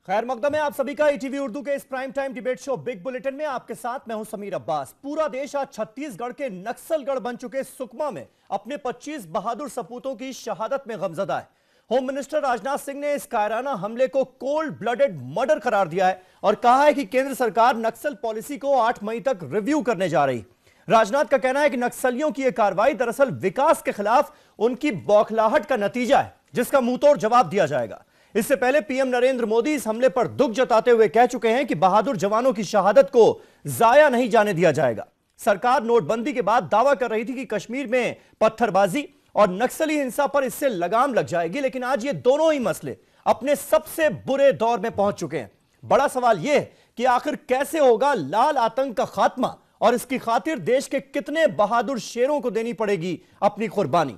खैर मकदम है आप सभी का ईटीवी उर्दू के इस prime time debate show big bulletin में आपके साथ मैं हूं समीर अब्बास। पूरा देश आज छत्तीसगढ़ के नक्सलगढ़ बन चुके सुकमा में अपने 25 बहादुर सपूतों की शहादत में गमजदा है। होम मिनिस्टर राजनाथ सिंह ने इस कायराना हमले को कोल्ड ब्लडेड मर्डर करार दिया है और कहा है कि केंद्र सरकार नक्सल पॉलिसी को 8 मई तक रिव्यू करने जा रही। राजनाथ का कहना है कि नक्सलियों की यह कार्रवाई दरअसल विकास के खिलाफ उनकी बौखलाहट का नतीजा है, जिसका मुंहतोड़ जवाब दिया जाएगा। इससे पहले पीएम नरेंद्र मोदी इस हमले पर दुख जताते हुए कह चुके हैं कि बहादुर जवानों की शहादत को जाया नहीं जाने दिया जाएगा। सरकार नोटबंदी के बाद दावा कर रही थी कि कश्मीर में पत्थरबाजी और नक्सली हिंसा पर इससे लगाम लग जाएगी, लेकिन आज ये दोनों ही मसले अपने सबसे बुरे दौर में पहुंच चुके हैं। बड़ा सवाल यह कि आखिर कैसे होगा लाल आतंक का खात्मा और इसकी खातिर देश के कितने बहादुर शेरों को देनी पड़ेगी अपनी कुर्बानी।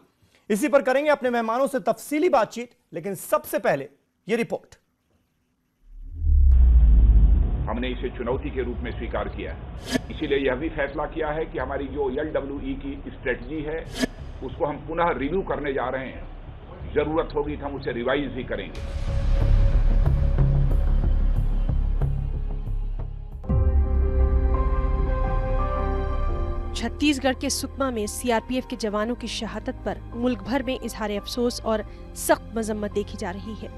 इसी पर करेंगे अपने मेहमानों से तफसीली बातचीत, लेकिन सबसे पहले ये रिपोर्ट। हमने इसे चुनौती के रूप में स्वीकार किया है, इसीलिए यह भी फैसला किया है कि हमारी जो LWE की स्ट्रेटजी है उसको हम पुनः रिव्यू करने जा रहे हैं। जरूरत होगी तो हम उसे रिवाइज भी करेंगे। छत्तीसगढ़ के सुकमा में सीआरपीएफ के जवानों की शहादत पर मुल्क भर में इजहार अफसोस और सख्त मजम्मत देखी जा रही है।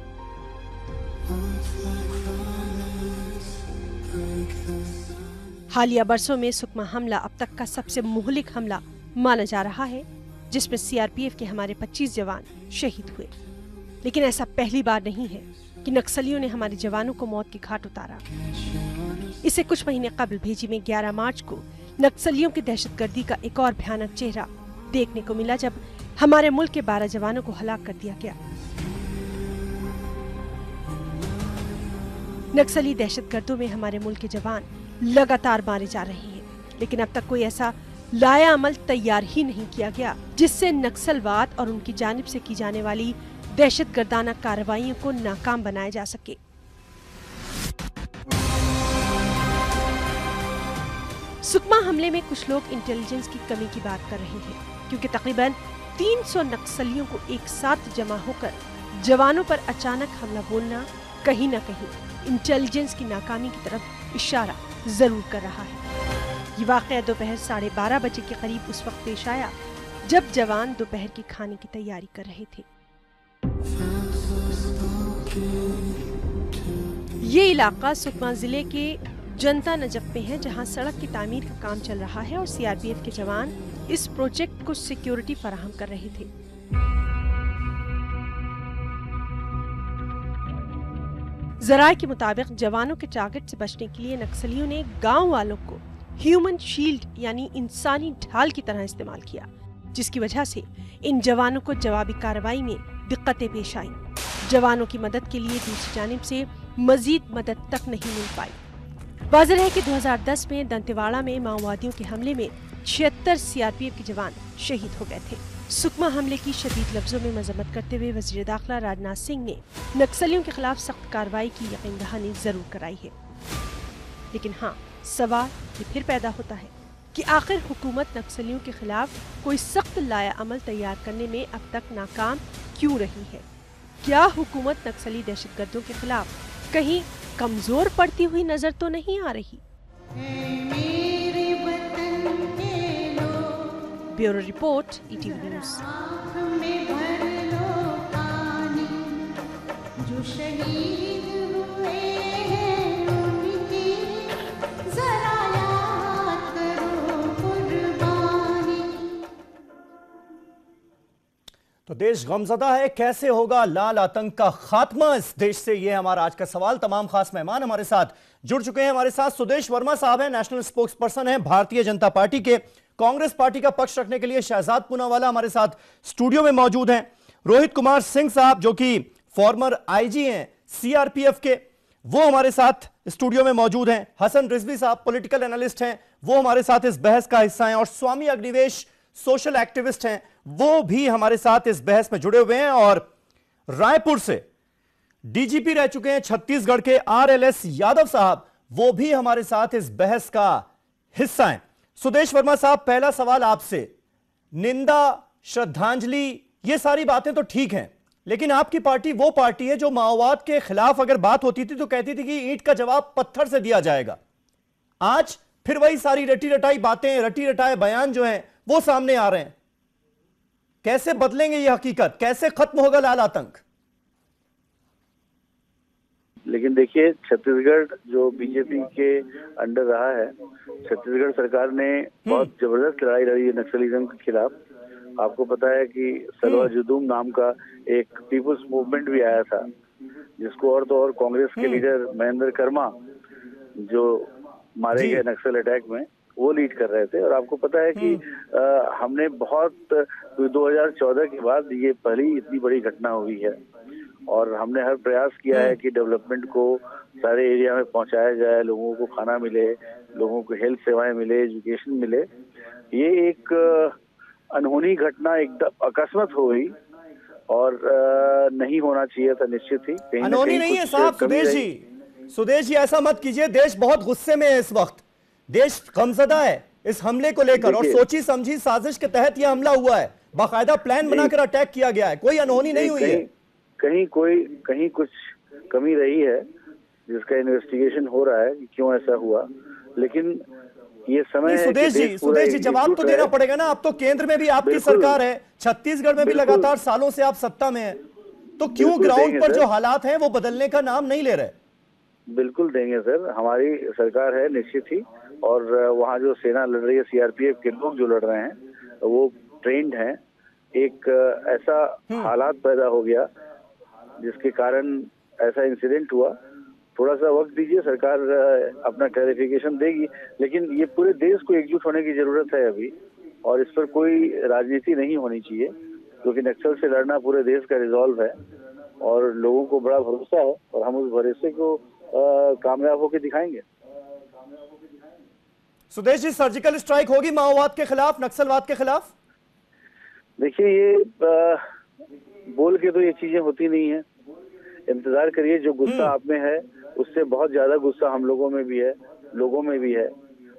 हालिया बरसों में सुकमा हमला अब तक का सबसे मुहलिक हमला माना जा रहा है, जिसमें सीआरपीएफ के हमारे 25 जवान शहीद हुए। लेकिन ऐसा पहली बार नहीं है कि नक्सलियों ने हमारे जवानों को मौत की घाट उतारा। इससे कुछ महीने कबल भेजी में 11 मार्च को नक्सलियों की दहशतगर्दी का एक और भयानक चेहरा देखने को मिला, जब हमारे मुल्क के 12 जवानों को हलाक कर दिया गया। नक्सली दहशतगर्दों में हमारे मुल्क के जवान लगातार मारे जा रहे हैं, लेकिन अब तक कोई ऐसा लाया अमल तैयार ही नहीं किया गया जिससे नक्सलवाद और उनकी जानिब से की जाने वाली दहशतगर्दाना कार्रवाइयों को नाकाम बनाया जा सके। सुकमा हमले में कुछ लोग इंटेलिजेंस की कमी की बात कर रहे हैं, क्योंकि तकरीबन 300 नक्सलियों को एक साथ जमा होकर जवानों पर अचानक हमला बोलना कहीं न कहीं इंटेलिजेंस की नाकामी की तरफ इशारा जरूर कर रहा है। ये वाकया दोपहर 12:30 बजे के करीब उस वक्त पेश आया जब जवान दोपहर के खाने की तैयारी कर रहे थे। ये इलाका सुकमा जिले के जनता नजफ में है, जहां सड़क की तामीर का काम चल रहा है और सीआरपीएफ के जवान इस प्रोजेक्ट को सिक्योरिटी फराहम कर रहे थे। जराये के मुताबिक जवानों के टारगेट से बचने के लिए नक्सलियों ने गांव वालों को ह्यूमन शील्ड यानी इंसानी ढाल की तरह इस्तेमाल किया, जिसकी वजह से इन जवानों को जवाबी कार्रवाई में दिक्कतें पेश आईं। जवानों की मदद के लिए दूसरी जानिब से मजीद मदद तक नहीं मिल पाई। वाज़ेह है कि 2010 में दंतेवाड़ा में माओवादियों के हमले में 76 सीआरपीएफ के जवान शहीद हो गए थे। सुकमा हमले की शदीद लफ्जों में मजम्मत करते हुए वज़ीर दाखिला राजनाथ सिंह ने नक्सलियों के खिलाफ सख्त कार्रवाई की यकीन दहानी जरूर कराई है। लेकिन हाँ, सवाल ये फिर पैदा होता है कि आखिर हुकूमत नक्सलियों के खिलाफ कोई सख्त लाया अमल तैयार करने में अब तक नाकाम क्यों रही है? क्या हुकूमत नक्सली दहशतगर्दों के खिलाफ कहीं कमजोर पड़ती हुई नजर तो नहीं आ रही? Bureau report, ETV news. तो देश गमजदा है, कैसे होगा लाल आतंक का खात्मा इस देश से? यह हमारा आज का सवाल। तमाम खास मेहमान हमारे साथ जुड़ चुके हैं। हमारे साथ सुदेश वर्मा साहब हैं, नेशनल स्पोक्स पर्सन हैं भारतीय जनता पार्टी के। कांग्रेस पार्टी का पक्ष रखने के लिए शहजाद पूनावाला हमारे साथ स्टूडियो में मौजूद हैं। रोहित कुमार सिंह साहब जो कि फॉर्मर आईजी हैं सीआरपीएफ के, वो हमारे साथ स्टूडियो में मौजूद हैं। हसन रिजवी साहब पॉलिटिकल एनालिस्ट हैं, वो हमारे साथ इस बहस का हिस्सा हैं। और स्वामी अग्निवेश सोशल एक्टिविस्ट हैं, वो भी हमारे साथ इस बहस में जुड़े हुए हैं। और रायपुर से डीजीपी रह चुके हैं छत्तीसगढ़ के RLS यादव साहब, वो भी हमारे साथ इस बहस का हिस्सा हैं। सुदेश वर्मा साहब, पहला सवाल आपसे। निंदा, श्रद्धांजलि, ये सारी बातें तो ठीक हैं, लेकिन आपकी पार्टी वो पार्टी है जो माओवाद के खिलाफ अगर बात होती थी तो कहती थी कि ईंट का जवाब पत्थर से दिया जाएगा। आज फिर वही सारी रटी रटाई बातें, रटी रटाए बयान जो हैं वो सामने आ रहे हैं। कैसे बदलेंगे ये हकीकत, कैसे खत्म होगा लाल आतंक? लेकिन देखिए, छत्तीसगढ़ जो बीजेपी के अंडर रहा है, छत्तीसगढ़ सरकार ने बहुत जबरदस्त लड़ाई लड़ी है नक्सलिज्म के खिलाफ। आपको पता है कि सलवा जुदूम नाम का एक पीपुल्स मूवमेंट भी आया था, जिसको और तो और कांग्रेस के लीडर महेंद्र कर्मा जो मारे गए नक्सल अटैक में, वो लीड कर रहे थे। और आपको पता है कि हमने बहुत 2014 के बाद ये पहली इतनी बड़ी घटना हुई है और हमने हर प्रयास किया है कि डेवलपमेंट को सारे एरिया में पहुंचाया जाए, लोगों को खाना मिले, लोगों को हेल्थ सेवाएं मिले, एजुकेशन मिले। ये एक अनहोनी घटना एकदम अकस्मात हो गई और नहीं होना चाहिए था, निश्चित ही। अनहोनी नहीं है साहब। सुदेश जी ऐसा मत कीजिए, देश बहुत गुस्से में है इस वक्त, देश गमज़दा है इस हमले को लेकर और सोची समझी साजिश के तहत यह हमला हुआ है, बाकायदा प्लान बनाकर अटैक किया गया है, कोई अनहोनी नहीं हुई है। कहीं कुछ कमी रही है जिसका इन्वेस्टिगेशन हो रहा है कि क्यों ऐसा हुआ, लेकिन ये समय है कि सुदेश जी जवाब तो देना पड़ेगा ना। अब तो केंद्र में भी आपकी सरकार है, छत्तीसगढ़ में भी लगातार सालों से आप सत्ता में है, तो क्यों ग्राउंड पर जो हालात हैं वो बदलने का नाम नहीं ले रहे? बिल्कुल देंगे सर, हमारी सरकार है निश्चित ही। और वहाँ जो सेना लड़ रही है, सीआरपीएफ के लोग जो लड़ रहे हैं वो ट्रेंड हैं। एक ऐसा हालात पैदा हो गया जिसके कारण ऐसा इंसिडेंट हुआ। थोड़ा सा वक्त दीजिए, सरकार अपना क्लैरिफिकेशन देगी, लेकिन ये पूरे देश को एकजुट होने की जरूरत है अभी, और इस पर कोई राजनीति नहीं होनी चाहिए, क्योंकि नक्सल से लड़ना पूरे देश का रिजॉल्व है और लोगों को बड़ा भरोसा है और हम उस भरोसे को कामयाब होकर दिखाएंगे। सुदेश जी, सर्जिकल स्ट्राइक होगी माओवाद के खिलाफ, नक्सलवाद के खिलाफ? देखिए, ये बोल के तो ये चीजें होती नहीं है, इंतजार करिए। जो गुस्सा आप में है उससे बहुत ज्यादा गुस्सा हम लोगों में भी है, लोगों में भी है।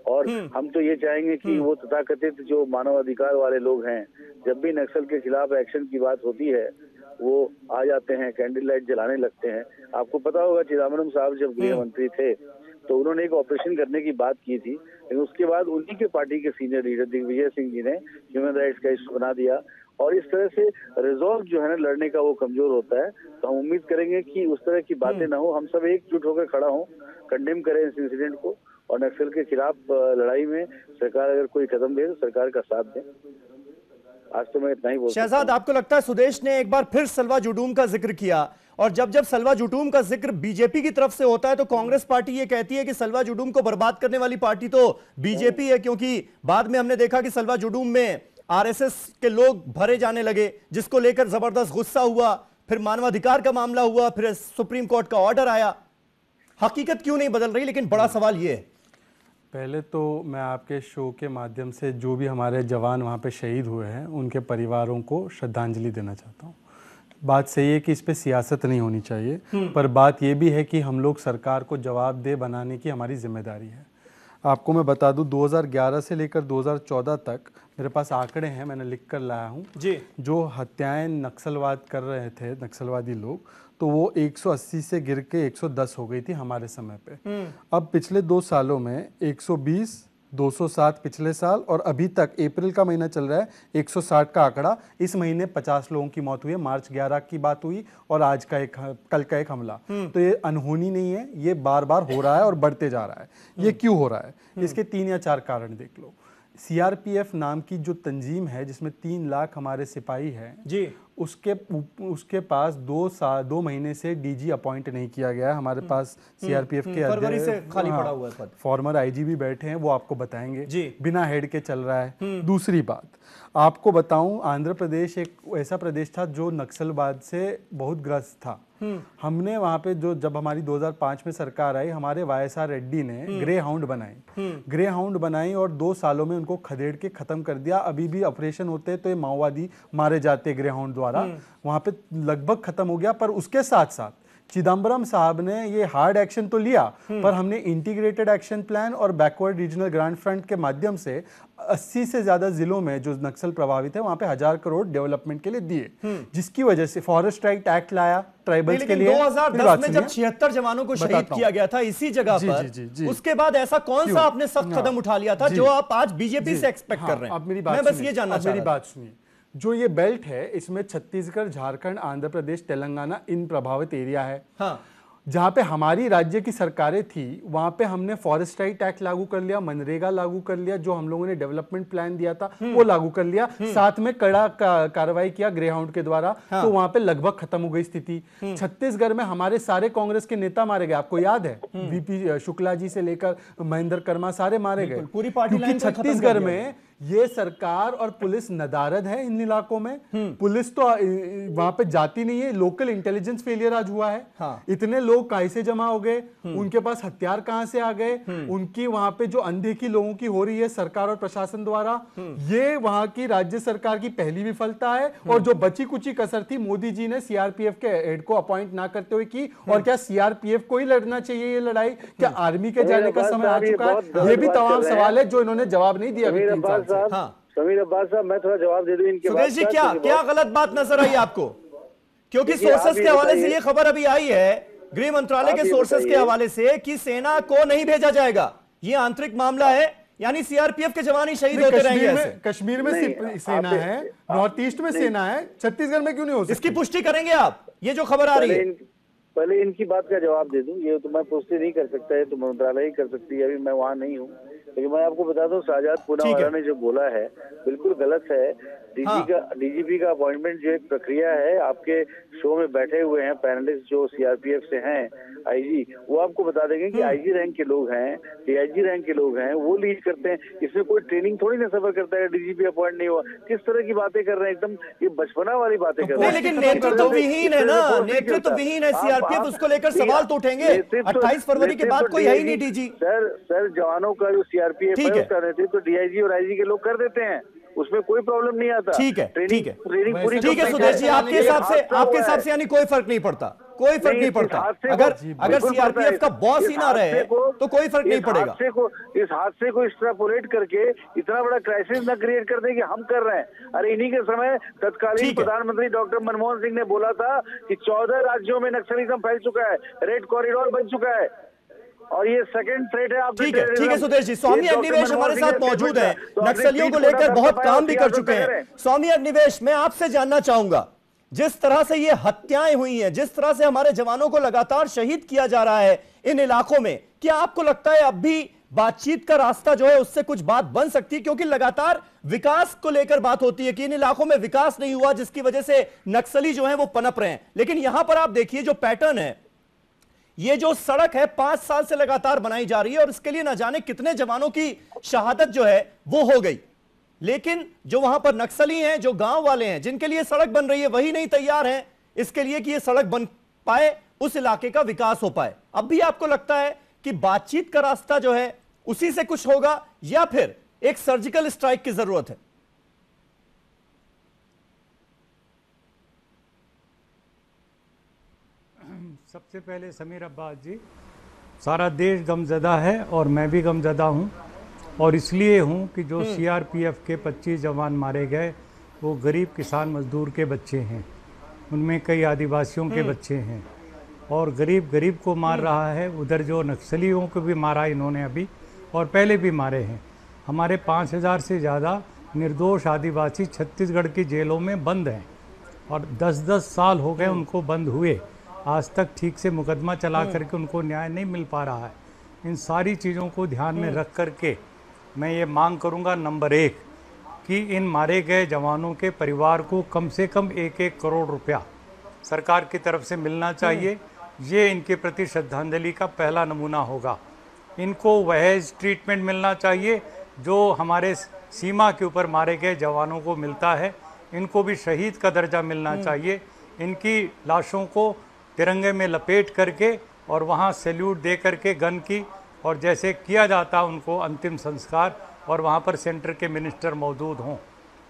और हम तो ये चाहेंगे कि वो तथाकथित जो मानव अधिकार वाले लोग हैं, जब भी नक्सल के खिलाफ एक्शन की बात होती है वो आ जाते हैं, कैंडल लाइट जलाने लगते हैं। आपको पता होगा चिदम्बरम साहब जब गृह मंत्री थे तो उन्होंने एक ऑपरेशन करने की बात की थी, लेकिन उसके बाद उन्हीं के पार्टी के सीनियर लीडर दिग्विजय सिंह जी ने ह्यूमन राइट्स का इशू बना दिया और इस तरह से रिजॉल्व जो है ना लड़ने का वो कमजोर होता है। तो हम उम्मीद करेंगे कि उस तरह की बातें ना हो, हम सब एकजुट होकर खड़ा हों, कंडेम करें इस इंसिडेंट को और नक्सल के खिलाफ लड़ाई में सरकार अगर कोई कदम ले तो सरकार का साथ दें। आज तो मैं इतना ही बोल सकता हूं। शहजाद, आपको लगता है सुदेश ने एक बार फिर सलवा जुडूम का जिक्र किया, और जब जब सलवा जुडूम का जिक्र बीजेपी की तरफ से होता है तो कांग्रेस पार्टी ये कहती है कि सलवा जुडूम को बर्बाद करने वाली पार्टी तो बीजेपी है, क्योंकि बाद में हमने देखा कि सलवा जुडूम में आरएसएस के लोग भरे जाने लगे, जिसको लेकर जबरदस्त गुस्सा हुआ, फिर मानवाधिकार का मामला हुआ, फिर सुप्रीम कोर्ट का ऑर्डर आया। हकीकत क्यों नहीं बदल रही? लेकिन बड़ा सवाल ये है, पहले तो मैं आपके शो के माध्यम से जो भी हमारे जवान वहाँ पे शहीद हुए हैं उनके परिवारों को श्रद्धांजलि देना चाहता हूँ। बात सही है कि इस पे सियासत नहीं होनी चाहिए, पर बात ये भी है कि हम लोग सरकार को जवाबदेह बनाने की हमारी जिम्मेदारी है। आपको मैं बता दूं 2011 से लेकर 2014 तक मेरे पास आंकड़े हैं, मैंने लिख कर लाया हूं जी। जो हत्याएं नक्सलवाद कर रहे थे, नक्सलवादी लोग, तो वो 180 से गिर के 110 हो गई थी हमारे समय पे। अब पिछले 2 सालों में 120, 207 पिछले साल और अभी तक अप्रैल का महीना चल रहा है 160 का आंकड़ा। इस महीने 50 लोगों की मौत हुई है, मार्च 11 की बात हुई और आज का कल का एक हमला। तो ये अनहोनी नहीं है, ये बार बार हो रहा है और बढ़ते जा रहा है। ये क्यों हो रहा है? इसके 3 या 4 कारण देख लो। सीआरपीएफ नाम की जो तंजीम है जिसमें 3 लाख हमारे सिपाही हैं जी, उसके पास 2 महीने से डीजी अपॉइंट नहीं किया गया है। हमारे पास सीआरपीएफ के फरवरी से खाली पड़ा हुआ है पद। फॉर्मर आईजीबी बैठे हैं, वो आपको बताएंगे जी। बिना हेड के चल रहा है। दूसरी बात आपको बताऊं, आंध्र प्रदेश एक ऐसा प्रदेश था जो नक्सलवाद से बहुत ग्रस्त था। हमने वहां पे जब हमारी 2005 में सरकार आई, हमारे वाईएसआर रेड्डी ने ग्रे हाउंड बनाई और 2 सालों में उनको खदेड़ के खत्म कर दिया। अभी भी ऑपरेशन होते तो ये माओवादी मारे जाते ग्रे हाउंड द्वारा, वहां पे लगभग खत्म हो गया। पर उसके साथ साथ चिदम्बरम साहब ने ये हार्ड एक्शन तो लिया, पर हमने इंटीग्रेटेड एक्शन प्लान और बैकवर्ड रीजनल ग्रांट फ्रंट के माध्यम से 80 से ज्यादा जिलों में जो नक्सल प्रभावित है वहां पे 1000 करोड़ डेवलपमेंट के लिए दिए, जिसकी वजह से फॉरेस्ट राइट एक्ट लाया ट्राइबल्स के लिए। 2010 में जब 76 जवानों को शहीद किया गया था इसी जगह पर, उसके बाद ऐसा कौन सा आपने सख्त कदम उठा लिया था जो आप आज बीजेपी से एक्सपेक्ट कर रहे हैं? अब मेरी मैं बस ये जानना चाह रहा हूं। मेरी बात सुनिए, जो ये बेल्ट है इसमें छत्तीसगढ़, झारखंड, आंध्र प्रदेश, तेलंगाना इन प्रभावित एरिया है। हाँ। जहां पे हमारी राज्य की सरकारें थी वहां पे हमने फॉरेस्ट राइट एक्ट लागू कर लिया, मनरेगा लागू कर लिया, जो हम लोगों ने डेवलपमेंट प्लान दिया था वो लागू कर लिया, साथ में कड़ा कार्रवाई किया ग्रेहाउंड के द्वारा। हाँ। तो वहां पे लगभग खत्म हो गई स्थिति। छत्तीसगढ़ में हमारे सारे कांग्रेस के नेता मारे गए, आपको याद है? वीपी शुक्ला जी से लेकर महेंद्र कर्मा सारे मारे गए, पूरी पार्टी। क्योंकि छत्तीसगढ़ में ये सरकार और पुलिस नदारद है इन इलाकों में। पुलिस तो वहां पे जाती नहीं है, लोकल इंटेलिजेंस फेलियर आज हुआ है। हाँ। इतने लोग कैसे जमा हो गए, उनके पास हथियार कहां से आ गए, उनकी वहां पे जो अनदेखी लोगों की हो रही है सरकार और प्रशासन द्वारा, ये वहां की राज्य सरकार की पहली विफलता है। और जो बची कुची कसर थी मोदी जी ने सीआरपीएफ के हेड को अपॉइंट ना करते हुए की। और क्या सीआरपीएफ को ही लड़ना चाहिए ये लड़ाई? क्या आर्मी के जाने का समय आ चुका है? ये भी तमाम सवाल है जो इन्होंने जवाब नहीं दिया अभी 3 साल से। हाँ। समीर अब्बास साहब, मैं थोड़ा जवाब दे दूं इनके। सुदेश जी, क्या गलत बात नजर आई आपको? क्योंकि सोर्सेस के हवाले से ये खबर अभी आई है, गृह मंत्रालय के सोर्सेस के हवाले से, कि सेना को नहीं भेजा जाएगा, ये आंतरिक मामला है, यानी सीआरपीएफ के जवान ही शहीद होते रहेंगे। कश्मीर में सेना है, नॉर्थ ईस्ट में सेना है, छत्तीसगढ़ में क्यों नहीं हो सकती? इसकी पुष्टि करेंगे आप? ये जो खबर आ रही है, पहले इनकी बात का जवाब दे दूं। ये तो मैं पुष्टि नहीं कर सकता है, तो मंत्रालय ही कर सकती है, अभी मैं वहां नहीं हूँ। लेकिन मैं आपको बता दूं, शाहजाद पूनावाला ने जो बोला है बिल्कुल गलत है। डीजीपी का अपॉइंटमेंट जो एक प्रक्रिया है, आपके शो में बैठे हुए हैं पैनलिस्ट जो सीआरपीएफ से हैं, आईजी, वो आपको बता देंगे कि आईजी रैंक के लोग हैं, डीआईजी रैंक के लोग हैं, वो लीड करते हैं। इसमें कोई ट्रेनिंग थोड़ी ना सफर करता है, डीजीपी अपॉइंट नहीं हुआ। किस तरह की बातें कर रहे हैं, एकदम ये बचपना वाली बातें कर रहे हैं। लेकिन नेतृत्व विहीन है ना, नेतृत्व विहीन है सीआरपीएफ, उसको लेकर सवाल तो उठेंगे। 28 फरवरी के बाद कोई है ही नहीं डीजी। सर जवानों का जो सीआरपीएफ है कर रहे थे, तो डीआईजी और आईजी के लोग कर देते हैं, उसमें कोई प्रॉब्लम नहीं आता। ठीक है सुदेश जी, आपके हिसाब से यानी कोई फर्क नहीं पड़ता, कोई फर्क नहीं पड़ता। अगर सीआरपीएफ का बॉस ही ना रहे तो कोई फर्क नहीं पड़ेगा। इस हादसे को एक्सट्रापोलेट करके इतना बड़ा क्राइसिस ना क्रिएट कर दे कि हम कर रहे हैं। अरे इन्हीं के समय तत्कालीन प्रधानमंत्री डॉक्टर मनमोहन सिंह ने बोला था कि 14 राज्यों में नक्सलिज्म फैल चुका है, रेड कॉरिडोर बन चुका है, और ये सेकंड थ्रेट है। आप ठीक है सुदेश जी, स्वामी अग्निवेश हमारे साथ मौजूद हैं, नक्सलियों को लेकर बहुत काम भी कर चुके हैं। स्वामी अग्निवेश, मैं आपसे जानना चाहूंगा, जिस तरह से ये हत्याएं हुई हैं, जिस तरह से हमारे जवानों को लगातार शहीद किया जा रहा है इन इलाकों में, क्या आपको लगता है अब भी बातचीत का रास्ता जो है उससे कुछ बात बन सकती है? क्योंकि लगातार विकास को लेकर बात होती है कि इन इलाकों में विकास नहीं हुआ, जिसकी वजह से नक्सली जो है वो पनप रहे हैं। लेकिन यहां पर आप देखिए जो पैटर्न है, ये जो सड़क है 5 साल से लगातार बनाई जा रही है और इसके लिए ना जाने कितने जवानों की शहादत जो है वो हो गई, लेकिन जो वहां पर नक्सली हैं, जो गांव वाले हैं, जिनके लिए सड़क बन रही है, वही नहीं तैयार हैं इसके लिए कि ये सड़क बन पाए, उस इलाके का विकास हो पाए। अब भी आपको लगता है कि बातचीत का रास्ता जो है उसी से कुछ होगा, या फिर एक सर्जिकल स्ट्राइक की जरूरत है? सबसे पहले समीर अब्बास जी, सारा देश गमज़दा है और मैं भी गमज़दा हूँ, और इसलिए हूँ कि जो सीआरपीएफ के 25 जवान मारे गए वो गरीब किसान मजदूर के बच्चे हैं, उनमें कई आदिवासियों के बच्चे हैं, और गरीब को मार रहा है। उधर जो नक्सलियों को भी मारा इन्होंने अभी, और पहले भी मारे हैं। हमारे 5000 से ज़्यादा निर्दोष आदिवासी छत्तीसगढ़ की जेलों में बंद हैं, और 10-10 साल हो गए उनको बंद हुए, आज तक ठीक से मुकदमा चला करके उनको न्याय नहीं मिल पा रहा है। इन सारी चीज़ों को ध्यान में रख करके मैं ये मांग करूंगा, नंबर 1 कि इन मारे गए जवानों के परिवार को कम से कम 1-1 करोड़ रुपया सरकार की तरफ से मिलना चाहिए। ये इनके प्रति श्रद्धांजलि का पहला नमूना होगा। इनको वह ट्रीटमेंट मिलना चाहिए जो हमारे सीमा के ऊपर मारे गए जवानों को मिलता है। इनको भी शहीद का दर्जा मिलना चाहिए। इनकी लाशों को तिरंगे में लपेट करके और वहाँ सैल्यूट दे करके गन की, और जैसे किया जाता उनको अंतिम संस्कार, और वहाँ पर सेंटर के मिनिस्टर मौजूद हों।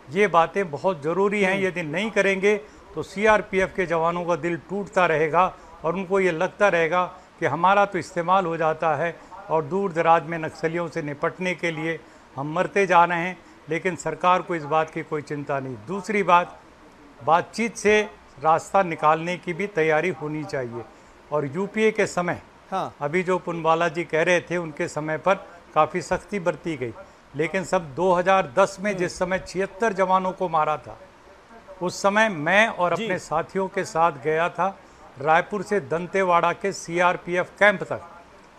ये बातें बहुत ज़रूरी हैं। यदि नहीं करेंगे तो सीआरपीएफ के जवानों का दिल टूटता रहेगा और उनको ये लगता रहेगा कि हमारा तो इस्तेमाल हो जाता है और दूर दराज में नक्सलियों से निपटने के लिए हम मरते जा रहे हैं, लेकिन सरकार को इस बात की कोई चिंता नहीं। दूसरी बात, बातचीत से रास्ता निकालने की भी तैयारी होनी चाहिए। और यूपीए के समय, अभी जो पुनवाला जी कह रहे थे, उनके समय पर काफ़ी सख्ती बरती गई, लेकिन सब 2010 में जिस समय 76 जवानों को मारा था, उस समय मैं और अपने साथियों के साथ गया था रायपुर से दंतेवाड़ा के सीआरपीएफ कैंप तक।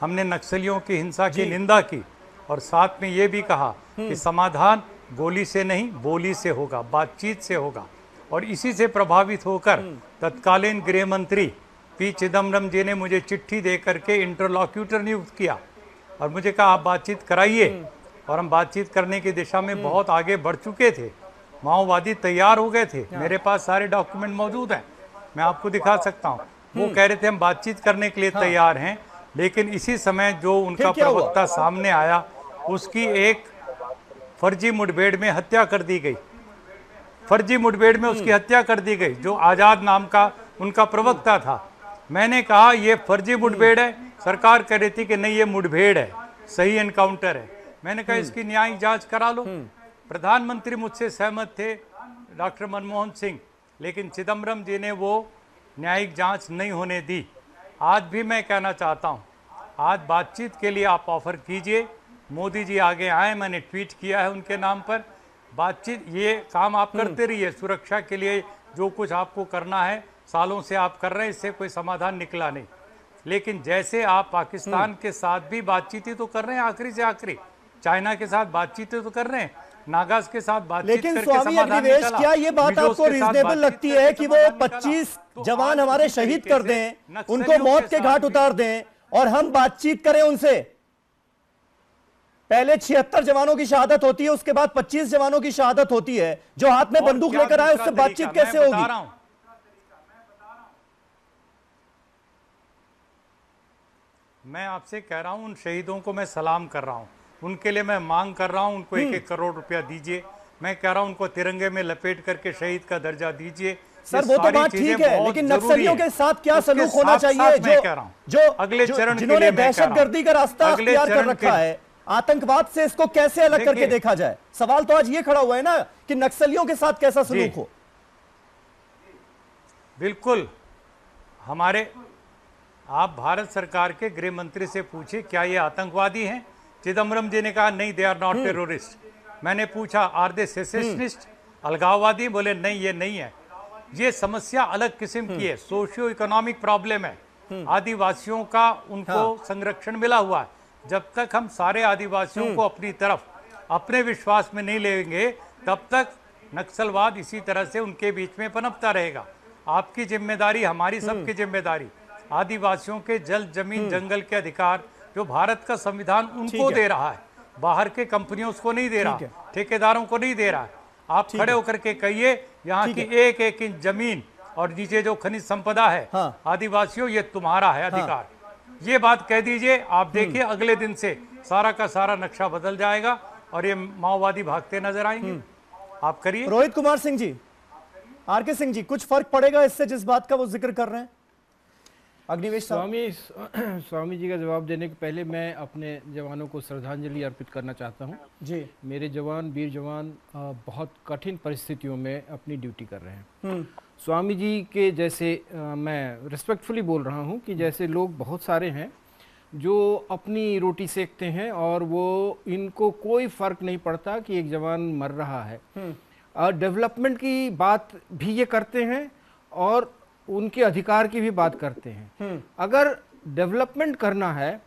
हमने नक्सलियों की हिंसा की निंदा की और साथ में ये भी कहा कि समाधान गोली से नहीं, बोली से होगा, बातचीत से होगा। और इसी से प्रभावित होकर तत्कालीन गृह मंत्री पी चिदम्बरम जी ने मुझे चिट्ठी दे करके इंटरलॉक्यूटर नियुक्त किया और मुझे कहा आप बातचीत कराइए। और हम बातचीत करने की दिशा में बहुत आगे बढ़ चुके थे, माओवादी तैयार हो गए थे, मेरे पास सारे डॉक्यूमेंट मौजूद हैं, मैं आपको दिखा सकता हूँ। वो कह रहे थे हम बातचीत करने के लिए तैयार हैं, लेकिन इसी समय जो उनका प्रवक्ता सामने आया, उसकी एक फर्जी मुठभेड़ में हत्या कर दी गई। फर्जी मुठभेड़ में उसकी हत्या कर दी गई, जो आजाद नाम का उनका प्रवक्ता था। मैंने कहा ये फर्जी मुठभेड़ है, सरकार कह रही थी कि नहीं ये मुठभेड़ है, सही एनकाउंटर है। मैंने कहा इसकी न्यायिक जांच करा लो। प्रधानमंत्री मुझसे सहमत थे, डॉक्टर मनमोहन सिंह, लेकिन चिदम्बरम जी ने वो न्यायिक जांच नहीं होने दी। आज भी मैं कहना चाहता हूं, आज बातचीत के लिए आप ऑफर कीजिए, मोदी जी आगे आए, मैंने ट्वीट किया है उनके नाम पर। बातचीत, ये काम आप करते रहिए, सुरक्षा के लिए जो कुछ आपको करना है सालों से आप कर रहे हैं, इससे कोई समाधान निकला नहीं। लेकिन जैसे आप पाकिस्तान के साथ भी बातचीत ही तो कर रहे हैं, आखिरी से आखिरी चाइना के साथ बातचीत तो कर रहे हैं, नागाज के साथ बातचीत लेकिन करके स्वामी अग्निवेश, क्या ये बात आपको रीजनेबल लगती है कि वो 25 जवान हमारे शहीद कर दें, उनको मौत के घाट उतार दें और हम बातचीत करें उनसे? पहले 76 जवानों की शहादत होती है, उसके बाद 25 जवानों की शहादत होती है। जो हाथ में बंदूक लेकर आए उससे बातचीत कैसे होगी? मैं आपसे कह रहा हूं, उन शहीदों को मैं सलाम कर रहा हूं, उनके लिए मैं मांग कर रहा हूं, उनको 1-1 करोड़ रुपया दीजिए। मैं कह रहा हूं उनको तिरंगे में लपेट करके शहीद का दर्जा दीजिए। सर वो तो बात ठीक है, लेकिन नक्सलियों के साथ क्या सलूक होना चाहिए? जो अगले चरण जिन्होंने दहशतगर्दी का रास्ता अख्तियार कर रखा है, आतंकवाद से इसको कैसे अलग करके देखा जाए? सवाल तो आज ये खड़ा हुआ है ना कि नक्सलियों के साथ कैसा सलूक हो। बिल्कुल, हमारे आप भारत सरकार के गृह मंत्री से पूछिए क्या ये आतंकवादी हैं? चिदम्बरम जी ने कहा नहीं, दे आर नॉट टेररिस्ट। मैंने पूछा आर दे सेसेशनिस्ट, अलगाववादी? बोले नहीं, ये नहीं है। ये समस्या अलग किस्म की है, सोशियो इकोनॉमिक प्रॉब्लम है। आदिवासियों का उनको संरक्षण मिला हुआ है। जब तक हम सारे आदिवासियों को अपनी तरफ अपने विश्वास में नहीं लेंगे, तब तक नक्सलवाद इसी तरह से उनके बीच में पनपता रहेगा। आपकी जिम्मेदारी, हमारी सबकी जिम्मेदारी, आदिवासियों के जल, जमीन, जंगल के अधिकार जो भारत का संविधान उनको दे रहा है, बाहर के कंपनियों को नहीं दे रहा, ठेकेदारों को नहीं दे रहा है। आप खड़े होकर के कहिए यहाँ की 1-1 इंच जमीन और नीचे जो खनिज संपदा है, आदिवासियों ये तुम्हारा है अधिकार। ये बात कह दीजिए, आप देखिए अगले दिन से सारा का सारा नक्शा बदल जाएगा और ये माओवादी भागते नजर आएंगे। आप करिए। रोहित कुमार सिंह जी, आरके सिंह जी, कुछ फर्क पड़ेगा इससे जिस बात का वो जिक्र कर रहे हैं? अग्निवेश स्वामी जी का जवाब देने के पहले मैं अपने जवानों को श्रद्धांजलि अर्पित करना चाहता हूं जी। मेरे जवान, वीर जवान बहुत कठिन परिस्थितियों में अपनी ड्यूटी कर रहे हैं। स्वामी जी के जैसे मैं रिस्पेक्टफुली बोल रहा हूं कि जैसे लोग बहुत सारे हैं जो अपनी रोटी सेकते हैं और वो इनको कोई फर्क नहीं पड़ता कि एक जवान मर रहा है। डेवलपमेंट की बात भी ये करते हैं और उनके अधिकार की भी बात करते हैं। अगर डेवलपमेंट करना है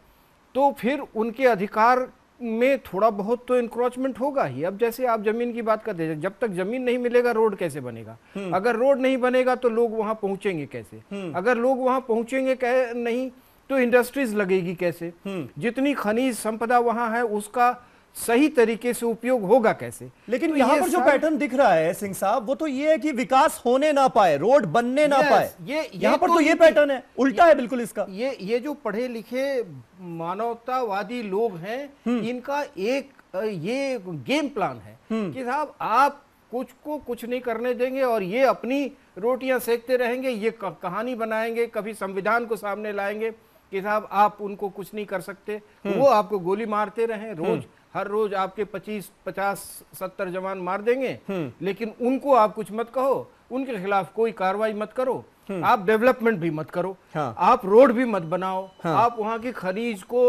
तो फिर उनके अधिकार में थोड़ा बहुत तो इंक्रोचमेंट होगा ही। अब जैसे आप जमीन की बात करते हैं, जब तक जमीन नहीं मिलेगा रोड कैसे बनेगा? अगर रोड नहीं बनेगा तो लोग वहां पहुंचेंगे कैसे? अगर लोग वहां पहुंचेंगे नहीं तो इंडस्ट्रीज लगेगी कैसे? जितनी खनिज संपदा वहां है उसका सही तरीके से उपयोग होगा कैसे? लेकिन तो यहाँ पर जो पैटर्न दिख रहा है सिंह साहब, वो तो ये है कि विकास होने ना पाए, रोड बनने ना पाए। यहाँ पर तो ये पैटर्न है, उल्टा है बिल्कुल इसका। ये जो पढ़े लिखे मानवतावादी लोग हैं, इनका एक ये गेम प्लान है कि साहब आप कुछ नहीं करने देंगे और ये अपनी रोटियां सेकते रहेंगे, ये कहानी बनाएंगे, कभी संविधान को सामने लाएंगे कि साहब आप उनको कुछ नहीं कर सकते, वो आपको गोली मारते रहें रोज, हर रोज आपके 25, 50, 70 जवान मार देंगे, लेकिन उनको आप कुछ मत कहो, उनके खिलाफ कोई कार्रवाई मत करो, आप डेवलपमेंट भी मत करो, आप रोड भी मत बनाओ, आप वहां की खनिज को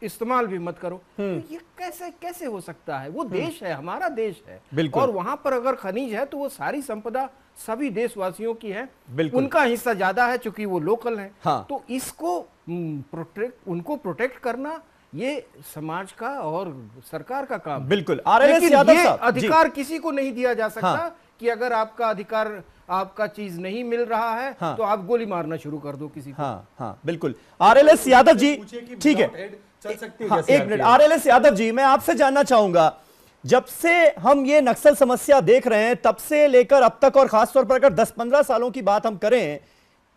इस्तेमाल भी मत करो। ये कैसे हो सकता है? वो देश है, हमारा देश है, और वहां पर अगर खनिज है तो वो सारी संपदा सभी देशवासियों की है, उनका हिस्सा ज्यादा है चूंकि वो लोकल है। तो इसको उनको प्रोटेक्ट करना ये समाज का और सरकार का काम। बिल्कुल। लेकिन ये अधिकार किसी को नहीं दिया जा सकता कि अगर आपका अधिकार, आपका चीज नहीं मिल रहा है तो आप गोली मारना शुरू कर दो किसी को। बिल्कुल। RLS यादव जी, ठीक है, चल सकती है। एक मिनट, RLS यादव जी, मैं आपसे जानना चाहूंगा, जब से हम ये नक्सल समस्या देख रहे हैं तब से लेकर अब तक, और खासतौर पर अगर 10-15 सालों की बात हम करें,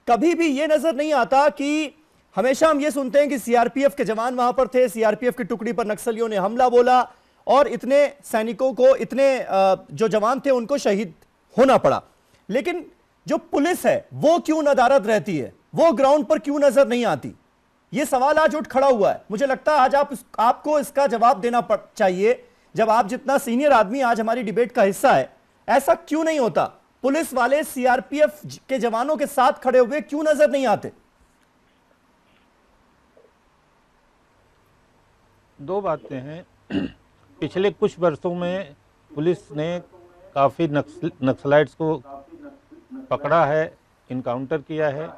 कभी भी ये नजर नहीं आता कि हमेशा हम ये सुनते हैं कि CRPF के जवान वहां पर थे, CRPF की टुकड़ी पर नक्सलियों ने हमला बोला और इतने सैनिकों को, इतने जो जवान थे उनको शहीद होना पड़ा। लेकिन जो पुलिस है वो क्यों नदारद रहती है, वो ग्राउंड पर क्यों नजर नहीं आती? ये सवाल आज उठ खड़ा हुआ है। मुझे लगता है आज आपको इसका जवाब देना चाहिए, जब आप जितना सीनियर आदमी आज हमारी डिबेट का हिस्सा है। ऐसा क्यों नहीं होता? पुलिस वाले CRPF के जवानों के साथ खड़े हुए क्यों नजर नहीं आते? दो बातें हैं। पिछले कुछ वर्षों में पुलिस ने काफ़ी नक्सलाइट्स को पकड़ा है, इनकाउंटर किया है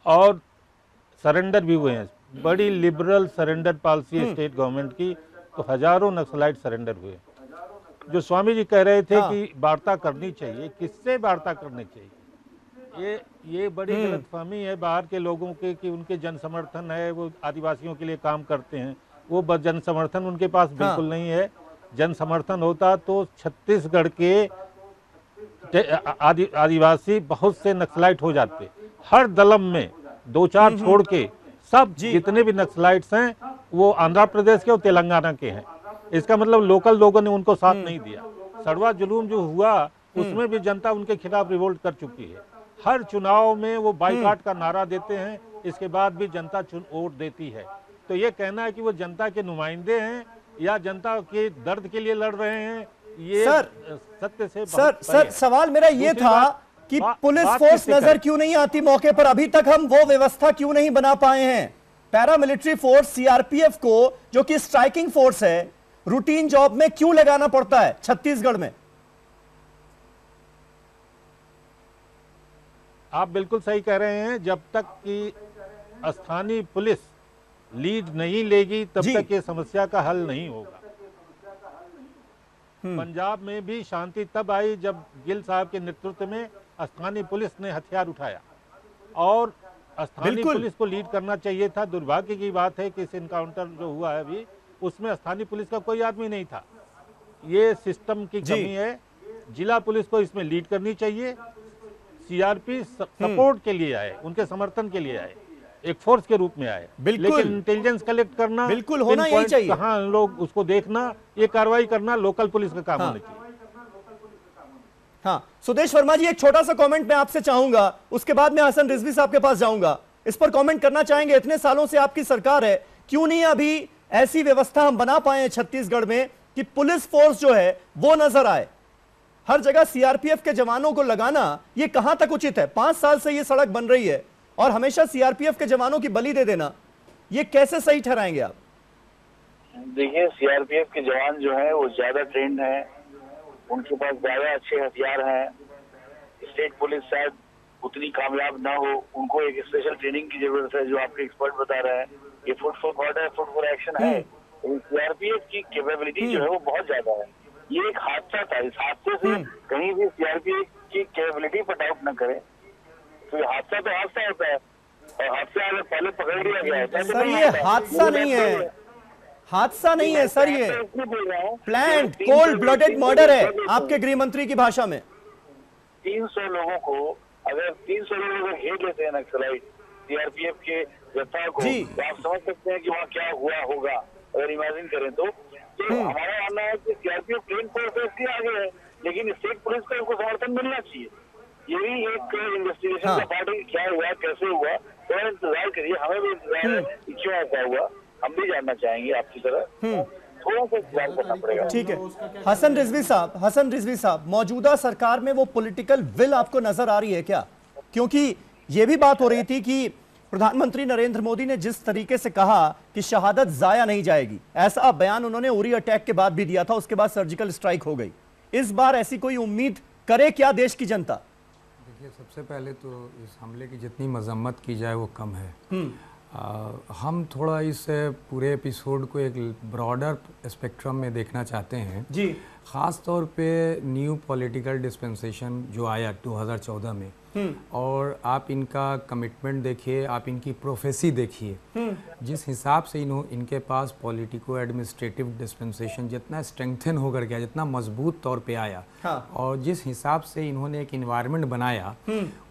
और सरेंडर भी हुए हैं। बड़ी लिबरल सरेंडर पॉलिसी है स्टेट गवर्नमेंट की, तो हजारों नक्सलाइट सरेंडर हुए। जो स्वामी जी कह रहे थे कि वार्ता करनी चाहिए, किससे वार्ता करनी चाहिए? ये बड़ी गलतफहमी है बाहर के लोगों के कि उनके जन समर्थन है, वो आदिवासियों के लिए काम करते हैं। वो जन समर्थन उनके पास बिल्कुल नहीं है। जन समर्थन होता तो छत्तीसगढ़ के आदिवासी बहुत से नक्सलाइट हो जाते। हर दलम में 2-4 छोड़ के सब जितने भी नक्सलाइट्स हैं वो आंध्र प्रदेश के और तेलंगाना के हैं। इसका मतलब लोकल लोगों ने उनको साथ नहीं दिया। सड़वा जुलूम जो हुआ उसमें भी जनता उनके खिलाफ रिवोल्ट कर चुकी है। हर चुनाव में वो बाइकाट का नारा देते हैं, इसके बाद भी जनता वोट देती है। तो ये कहना है कि वो जनता के नुमाइंदे हैं या जनता के दर्द के लिए लड़ रहे हैं, ये सत्य से सर सवाल मेरा ये था कि पुलिस फोर्स नजर क्यों नहीं आती मौके पर? अभी तक हम वो व्यवस्था क्यों नहीं बना पाए हैं? पैरामिलिट्री फोर्स CRPF को, जो कि स्ट्राइकिंग फोर्स है, रूटीन जॉब में क्यों लगाना पड़ता है छत्तीसगढ़ में? आप बिल्कुल सही कह रहे हैं। जब तक कि स्थानीय पुलिस लीड नहीं लेगी तब तक ये समस्या का हल नहीं होगा। पंजाब में भी शांति तब आई जब गिल साहब के नेतृत्व में स्थानीय पुलिस ने हथियार उठाया और स्थानीय पुलिस को लीड करना चाहिए था। दुर्भाग्य की बात है कि इस इनकाउंटर जो हुआ है अभी, उसमें स्थानीय पुलिस का कोई आदमी नहीं था। ये सिस्टम की कमी है। जिला पुलिस को इसमें लीड करनी चाहिए। CRP सपोर्ट के लिए आए, उनके समर्थन के लिए आए, एक फोर्स के रूप में आए, लेकिन इंटेलिजेंस कलेक्ट करना बिल्कुल होना यही चाहिए। कहाँ लोग उसको देखना, ये कार्रवाई करना लोकल पुलिस का काम होना चाहिए। हाँ, सुदेश वर्मा जी, एक छोटा सा कमेंट मैं आपसे चाहूंगा, उसके बाद मैं हसन रिजवी साहब के पास जाऊंगा। इस पर कमेंट करना चाहेंगे? इतने सालों से आपकी सरकार है, क्यों नहीं अभी ऐसी व्यवस्था हम बना पाए हैं छत्तीसगढ़ में कि पुलिस फोर्स जो है वो नजर आए? हर जगह CRPF के जवानों को लगाना, ये कहां तक उचित है? 5 साल से ये सड़क बन रही है और हमेशा CRPF के जवानों की बलि दे देना, ये कैसे सही ठहराएंगे आप? देखिए, CRPF के जवान जो हैं वो ज्यादा ट्रेंड हैं, उनके पास ज्यादा अच्छे हथियार हैं। स्टेट पुलिस शायद उतनी कामयाब ना हो, उनको एक स्पेशल ट्रेनिंग की जरूरत है, जो आपके एक्सपर्ट बता रहे हैं। ये foot for order, foot for action है। CRPF की कैपेबिलिटी जो है वो बहुत ज्यादा है। ये एक हादसा था, इस हादसे से कहीं भी CRPF की कैपेबिलिटी पर डाउट न करें। तो ये हादसा तो हादसा होता है, और हादसा अगर पहले पकड़ लिया गया है। सर ये हादसा नहीं है, हादसा नहीं है सर, ये प्लान्ड कोल्ड ब्लडेड मर्डर है आपके गृह मंत्री की भाषा में। 300 लोगों को, अगर 300 लोग अगर घेर लेते हैं नक्सलाइट CRPF के जत्था को, तो आप समझ सकते हैं कि वहाँ क्या हुआ होगा। अगर इमेजिन करें तो तो हमारा मानना है कि सीआरपीएफ ट्रेन फोर्स है, इसके आगे है, लेकिन स्टेट पुलिस का उनको समर्थन मिलना चाहिए। ये भी एक इन्वेस्टिगेशन का पार्ट है कि क्या हुआ, कैसे हुआ, थोड़ा इंतजार करिए, हमें भी इंतजार है कि क्यों ऐसा हुआ, हम भी जानना चाहेंगे आपकी तरह, थोड़ा सा इंतजार करना पड़ेगा। ठीक है हसन रिजवी साहब, मौजूदा सरकार में वो पॉलिटिकल विल आपको नजर आ रही है क्या? क्योंकि ये भी बात हो रही थी कि प्रधानमंत्री नरेंद्र मोदी ने जिस तरीके से कहा कि शहादत जाया नहीं जाएगी, ऐसा बयान उन्होंने उरी अटैक के बाद भी दिया था, उसके बाद सर्जिकल स्ट्राइक हो गई। इस बार ऐसी कोई उम्मीद करे क्या देश की जनता? देखिए, सबसे पहले तो इस हमले की जितनी मजम्मत की जाए वो कम है। हम थोड़ा इस पूरे एपिसोड को एक ब्रॉडर स्पेक्ट्रम में देखना चाहते हैं जी। ख़ास तौर पे न्यू पॉलिटिकल डिस्पेंसेशन जो आया 2014 में, और आप इनका कमिटमेंट देखिए, आप इनकी प्रोफेसी देखिए, जिस हिसाब से इनके पास पॉलिटिको एडमिनिस्ट्रेटिव डिस्पेंसेशन जितना स्ट्रेंथन होकर गया, जितना मजबूत तौर पे आया, और जिस हिसाब से इन्होंने एक इन्वायरमेंट बनाया,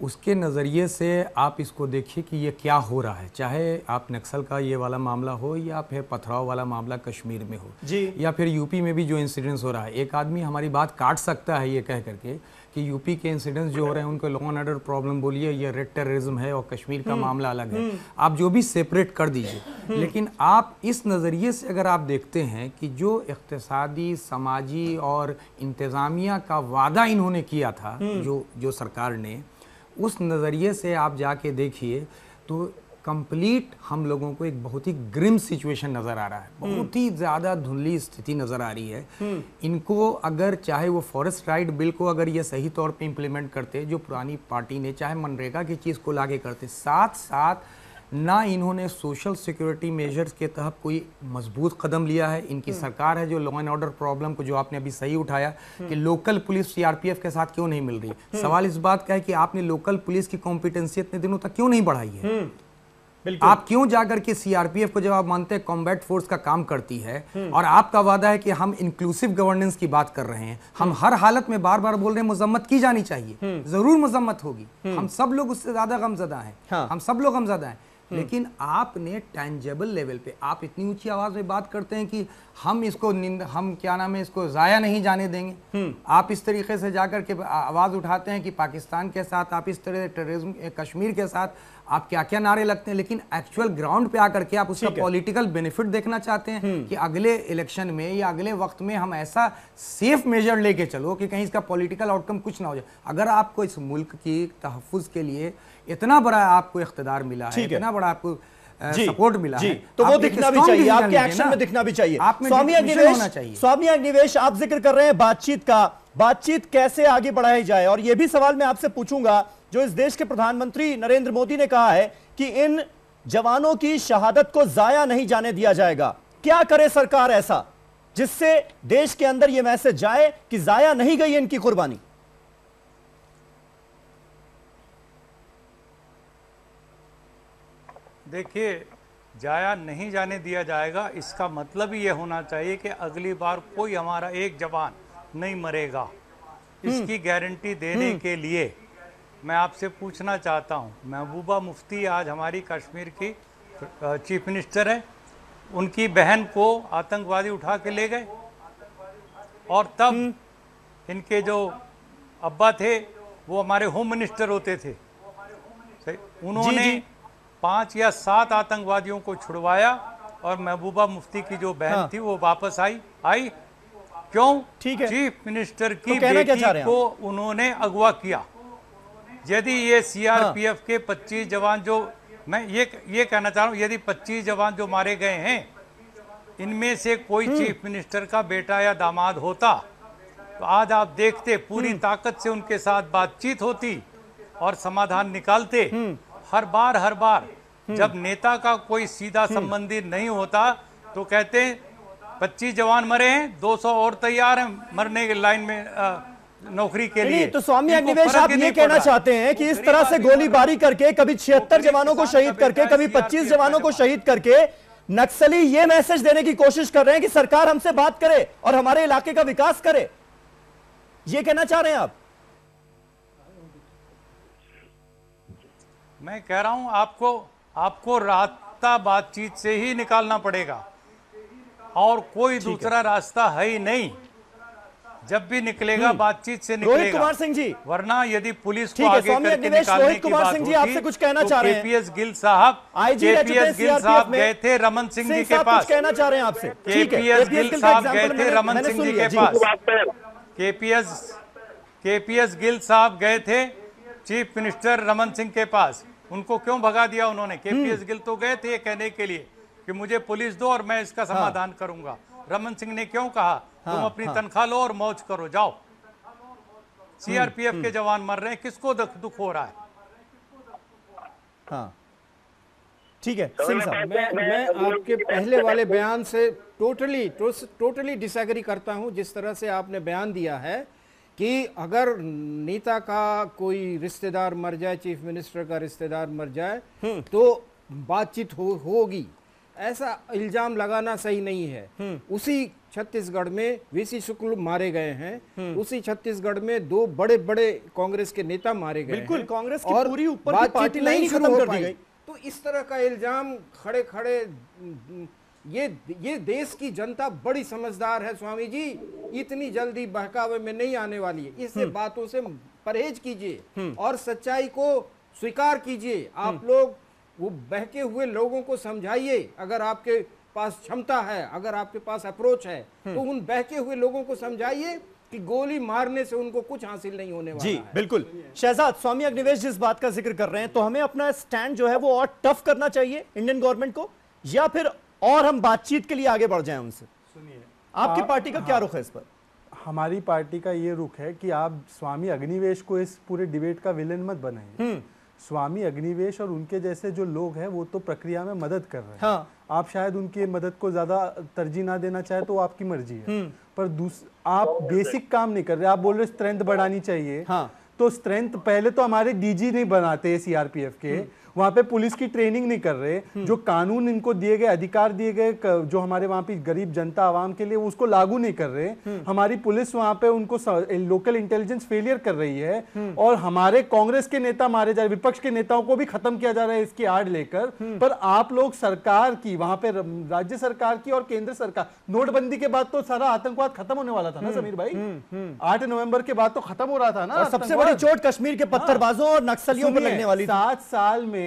उसके नज़रिए से आप इसको देखिए कि ये क्या हो रहा है। चाहे आप नक्सल का ये वाला मामला हो या फिर पथराव वाला मामला कश्मीर में हो जी, या फिर यूपी में भी जो इंसिडेंट्स हो रहा है। एक आदमी हमारी बात काट सकता है ये कह करके कि यूपी के इंसिडेंट्स जो हो रहे हैं उनको लॉ एंड ऑर्डर प्रॉब्लम बोलिए, ये रेड टेररिज्म है, और कश्मीर का मामला अलग है, आप जो भी सेपरेट कर दीजिए। लेकिन आप इस नज़रिए से अगर आप देखते हैं कि जो इक़्तिसादी, समाजी और इंतज़ामिया का वादा इन्होंने किया था जो सरकार ने, उस नज़रिए से आप जाके देखिए तो कंप्लीट हम लोगों को एक बहुत ही ग्रिम सिचुएशन नज़र आ रहा है, बहुत ही ज़्यादा धुंधली स्थिति नज़र आ रही है। इनको अगर चाहे वो फॉरेस्ट राइट बिल को अगर ये सही तौर पे इम्प्लीमेंट करते जो पुरानी पार्टी ने, चाहे मनरेगा की चीज़ को लागे करते, साथ साथ ना इन्होंने सोशल सिक्योरिटी मेजर्स के तहत कोई मजबूत कदम लिया है। इनकी सरकार है जो लॉ एंड ऑर्डर प्रॉब्लम को, जो आपने अभी सही उठाया कि लोकल पुलिस सीआरपीएफ के साथ क्यों नहीं मिल रही, सवाल इस बात का है कि आपने लोकल पुलिस की कॉम्पिटेंसी इतने दिनों तक क्यों नहीं बढ़ाई है। आप क्यों जाकर के सीआरपीएफ को जब आप मानते हैं कॉम्बैट फोर्स का काम करती है, और आपका वादा है कि हम इंक्लूसिव गवर्नेंस की बात कर रहे हैं, हम हर हालत में बार बार बोल रहे हैं मजम्मत की जानी चाहिए, जरूर मजम्मत होगी, हम सब लोग उससे ज्यादा गमजदा हैं, हम सब लोग गमजदा हैं, लेकिन आपने टेंजेबल लेवल पे आप इतनी ऊंची आवाज में बात करते हैं कि हम इसको हम क्या नाम है, इसको जाया नहीं जाने देंगे। आप इस तरीके से जाकर के आवाज उठाते हैं कि पाकिस्तान के साथ, आप इस तरह टेररिज्म कश्मीर के साथ आप क्या क्या नारे लगते हैं, लेकिन एक्चुअल ग्राउंड पे आकर के आप उसका पॉलिटिकल बेनिफिट देखना चाहते हैं कि अगले इलेक्शन में या अगले वक्त में हम ऐसा सेफ मेजर लेके चलो कि कहीं इसका पॉलिटिकल आउटकम कुछ ना हो जाए। अगर आपको इस मुल्क की तहफ्फुज़ के लिए इतना बड़ा आपको इख्तियार मिला है, इतना बड़ा आपको सपोर्ट मिला है, तो वो दिखना भी चाहिए, आपके एक्शन में दिखना भी चाहिए। स्वामी अग्निवेश, आप जिक्र कर रहे हैं बातचीत का, बातचीत कैसे आगे बढ़ाई जाए, और यह भी सवाल मैं आपसे पूछूंगा जो इस देश के प्रधानमंत्री नरेंद्र मोदी ने कहा है कि इन जवानों की शहादत को जाया नहीं जाने दिया जाएगा। क्या करे सरकार ऐसा जिससे देश के अंदर यह मैसेज जाए कि जाया नहीं गई इनकी कुर्बानी? देखिए, जाया नहीं जाने दिया जाएगा, इसका मतलब ही यह होना चाहिए कि अगली बार कोई हमारा एक जवान नहीं मरेगा। इसकी गारंटी देने के लिए मैं आपसे पूछना चाहता हूं, महबूबा मुफ्ती आज हमारी कश्मीर की चीफ मिनिस्टर है, उनकी बहन को आतंकवादी उठा के ले गए, और तब इनके जो अब्बा थे वो हमारे होम मिनिस्टर होते थे, उन्होंने 5 या 7 आतंकवादियों को छुड़वाया, और महबूबा मुफ्ती की जो बहन थी वो वापस आई क्यों? ठीक है, चीफ मिनिस्टर की बेटी को उन्होंने अगवा किया। यदि ये सीआरपीएफ के 25 जवान, जो मैं ये कहना चाह रहा हूँ, यदि 25 जवान जो मारे गए हैं इनमें से कोई चीफ मिनिस्टर का बेटा या दामाद होता तो आज आप देखते पूरी ताकत से उनके साथ बातचीत होती और समाधान निकालते। हर बार जब नेता का कोई सीधा संबंधी नहीं होता तो कहते 25 जवान मरे हैं, 200 और तैयार हैं मरने के लाइन में नौकरी के लिए। तो स्वामी अग्निवेश, आप ये कहना चाहते हैं कि इस तरह से गोलीबारी करके, कभी 76 जवानों को शहीद करके, कभी 25 जवानों को शहीद करके, नक्सली ये मैसेज देने की कोशिश कर रहे हैं कि सरकार हमसे बात करे और हमारे इलाके का विकास करे, ये कहना चाह रहे हैं आप? मैं कह रहा हूं आपको रास्ता बातचीत से ही निकालना पड़ेगा। और कोई दूसरा रास्ता है ही नहीं। जब भी निकलेगा बातचीत से रोहित निकलेगा, कुमार सिंह जी, वरना यदि पुलिस को ठीक है, आगे स्वामी करके अग्निवेश, निकालने रोहित की कुमार बात सिंह जी होती, आपसे कुछ कहना चाह रहे हैं। केपीएस गिल साहब, आईजी रह चुके हैं केपीएस गिल CRPF साहब में। गए थे रमन सिंह जी के साहब पास, कुछ कहना चाह रहे हैं आपसे। ठीक है, केपीएस गिल का साहब एग्जाम्पल गए थे रमन मैंने सिंह सुन जी लिया, के पास, केपीएस गिल साहब गए थे चीफ मिनिस्टर रमन सिंह के पास। उनको क्यों भगा दिया उन्होंने? केपीएस गिल तो गए थे कहने के लिए कि मुझे पुलिस दो और मैं इसका समाधान करूंगा। रमन सिंह ने क्यों कहा तुम अपनी तनख्वाह लो और मौज करो, जाओ। सीआरपीएफ के जवान मर रहे हैं, किसको दुख हो रहा है? हाँ ठीक है सिंह साहब, मैं आपके पहले वाले बयान से टोटली डिसएग्री करता हूं। जिस तरह से आपने बयान दिया है कि अगर नेता का कोई रिश्तेदार मर जाए, चीफ मिनिस्टर का रिश्तेदार मर जाए, तो बातचीत होगी, ऐसा इल्जाम लगाना सही नहीं है। उसी छत्तीसगढ़ में वीसी शुक्ल मारे गए हैं, उसी छत्तीसगढ़ में 2 बड़े बड़े कांग्रेस के नेता मारे गए। बिल्कुल, हैं कांग्रेस की और पूरी ऊपर की बातचीत पार्टी लाइन नहीं खत्म शुरू कर हो दी पाई। गई। तो इस तरह का इल्जाम खड़े खड़े, ये देश की जनता बड़ी समझदार है स्वामी जी, इतनी जल्दी बहकावे में नहीं आने वाली है। इससे बातों से परहेज कीजिए और सच्चाई को स्वीकार कीजिए। आप लोग वो बहके हुए लोगों को समझाइए। अगर आपके पास क्षमता है, अगर आपके पास अप्रोच है, तो उन बहके हुए लोगों को समझाइए कि गोली मारने से उनको कुछ हासिल नहीं होने वाला जी है। बिल्कुल। शहजाद, स्वामी अग्निवेश जिस बात का जिक्र कर रहे हैं, तो हमें अपना स्टैंड जो है वो और टफ करना चाहिए इंडियन गवर्नमेंट को, या फिर और हम बातचीत के लिए आगे बढ़ जाएं उनसे? सुनिए, आपकी पार्टी का क्या रुख है इस पर? हमारी पार्टी का ये रुख है कि आप स्वामी अग्निवेश को इस पूरे डिबेट का विलेन मत बनाइए। स्वामी अग्निवेश और उनके जैसे जो लोग हैं वो तो प्रक्रिया में मदद कर रहे हैं। हाँ। आप शायद उनकी मदद को ज्यादा तरजीह ना देना चाहे तो आपकी मर्जी है, पर आप बेसिक काम नहीं कर रहे। आप बोल रहे स्ट्रेंथ बढ़ानी चाहिए। हाँ। तो स्ट्रेंथ पहले तो हमारे डीजी नहीं बनाते सीआरपीएफ के, वहां पे पुलिस की ट्रेनिंग नहीं कर रहे, जो कानून इनको दिए गए, अधिकार दिए गए, जो हमारे वहां पे गरीब जनता आवाम के लिए, उसको लागू नहीं कर रहे। हमारी पुलिस वहां पे उनको लोकल इंटेलिजेंस फेलियर कर रही है, और हमारे कांग्रेस के नेता मारे जा रहे, विपक्ष के नेताओं को भी खत्म किया जा रहा है इसकी आड़ लेकर। पर आप लोग सरकार की, वहां पे राज्य सरकार की और केंद्र सरकार, नोटबंदी के बाद तो सारा आतंकवाद खत्म होने वाला था ना समीर भाई, 8 नवंबर के बाद तो खत्म हो रहा था ना। और सबसे बड़ी चोट कश्मीर के पत्थरबाजों और नक्सलियों पर लगने वाली थी। 7 साल में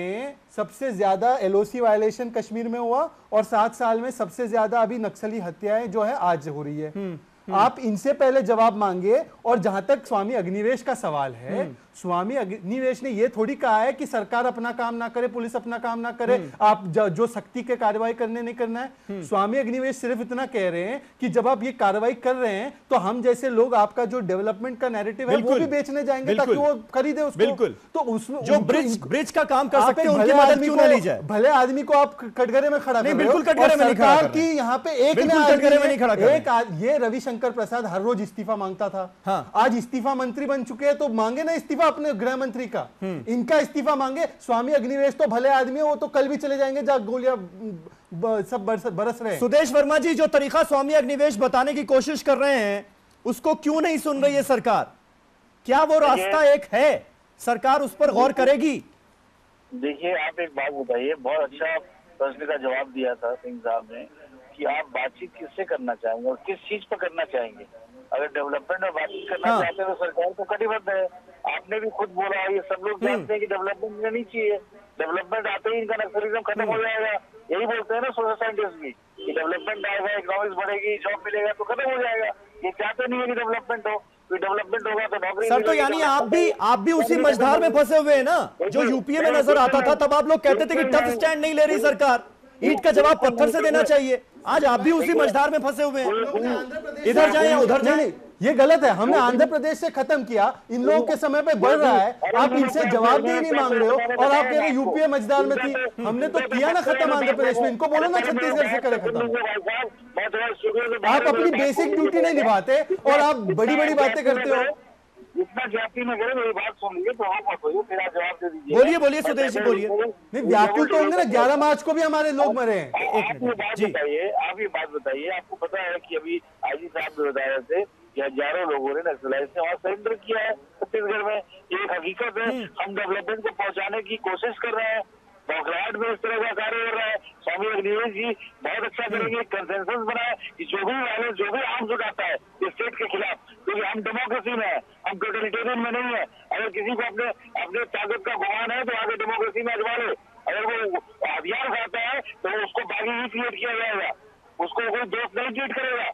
सबसे ज्यादा एलओसी वायलेशन कश्मीर में हुआ, और 7 साल में सबसे ज्यादा अभी नक्सली हत्याएं जो है आज हो रही है। आप इनसे पहले जवाब मांगे। और जहां तक स्वामी अग्निवेश का सवाल है, स्वामी अग्निवेश ने यह थोड़ी कहा है कि सरकार अपना काम ना करे, पुलिस अपना काम ना करे, आप जो सख्ती के कार्रवाई करने नहीं करना है। स्वामी अग्निवेश सिर्फ इतना कह रहे हैं कि जब आप ये कार्रवाई कर रहे हैं तो हम जैसे लोग आपका जो डेवलपमेंट का नैरेटिव है वो भी बेचने जाएंगे ताकि वो खरीदे उसको। बिल्कुल। तो उसमें जो ब्रिज का काम कर सकते हैं उनकी मदद क्यों ना ली जाए? भले आदमी को आप कटघरे में खड़ा नहीं, बिल्कुल कटघरे में नहीं खड़ा कर रहे। की यहाँ पे एक कटघरे में नहीं खड़ा कर रहे। ये रविशंकर प्रसाद हर रोज इस्तीफा मांगता था। हाँ। आज इस्तीफा मंत्री बन चुके हैं, तो मांगे ना इस्तीफा अपने गृह मंत्री का। इनका इस्तीफा मांगे। स्वामी अग्निवेश तो भले आदमी है, वो तो कल भी चले जाएंगे जहां गोलियां सब बरस रहे हैं। सुदेश वर्मा जी, जो तरीका स्वामी अग्निवेश बताने की कोशिश कर रहे हैं उसको क्यों नहीं सुन रही है सरकार? क्या वो रास्ता एक है? सरकार उस पर गौर करेगी? देखिए, आप एक बात बताइए, बहुत अच्छा प्रश्न का जवाब दिया था सिंह साहब ने कि आप बातचीत किससे करना चाहेंगे और किस चीज पर करना चाहेंगे। अगर डेवलपमेंट में बातचीत करना चाहते हैं तो सरकार तो कटिबद्ध है। आपने भी खुद बोला, ये सब लोग जानते हैं कि डेवलपमेंट नहीं चाहिए। डेवलपमेंट आते ही इनका नक्सलिज्म खत्म हो जाएगा, यही बोलते हैं ना सोशल साइंटिस्ट भी, कि डेवलपमेंट आएगा, इकोनॉमिक्स बढ़ेगी, जॉब मिलेगा तो खत्म हो जाएगा। ये चाहते नहीं है कि डेवलपमेंट हो, डेवलपमेंट होगा तो नौकरी। सर, तो यानी आप भी उसी मझधार में फंसे हुए हैं ना? जो यूपीए में नजर आता था तब आप लोग कहते थे कि टफ स्टैंड नहीं ले रही सरकार, ईंट का जवाब पत्थर से देना चाहिए। आज आप भी उसी मझधार में फंसे हुए हैं, इधर जाए या उधर जाए। ये गलत है। हमने आंध्र प्रदेश से खत्म किया, इन लोगों के समय पे बढ़ रहा है, आप इनसे जवाबदेही नहीं मांग रहे हो, और आप कह रहे यूपीए मझधार में थी। हमने तो किया ना खत्म आंध्र प्रदेश में, इनको बोलो ना छत्तीसगढ़ से करे खत्म। आप अपनी बेसिक ड्यूटी नहीं निभाते और आप बड़ी बड़ी बातें करते हो। इतना ज्ञापी में करें, मेरी बात सुन लीजिए तो आप मत होइए, फिर आप जवाब दे दीजिए। बोलिए सुदेश जी, बोलिए। नहीं, व्याकुल तो होंगे ना, 11 मार्च को भी हमारे लोग मरे हैं। आप ये बात बताइए, आपको पता है कि अभी आईजी साहब भी बता रहे थे कि हजारों लोगों ने नक्सलाइट से वहां सरेंडर किया है छत्तीसगढ़ में। ये एक हकीकत है। हम डेवलपमेंट को पहुंचाने की कोशिश कर रहे हैं, बौखलाहट में इस तरह का कार्य कर रहा है। स्वामी अग्निवेश जी बहुत अच्छा करेंगे, कंसेंसस बनाए कि जो भी आर्म्स उठाता है स्टेट के खिलाफ, क्योंकि हम डेमोक्रेसी में है, हम टोटलिटेरियन में नहीं है। अगर किसी को अपने ताकत का गुमान है तो आगे डेमोक्रेसी में अजमा ले। अगर वो हथियार उठाता है तो उसको बागी ही क्रिएट किया जाएगा, उसको कोई दोस्त नहीं ट्रीट करेगा।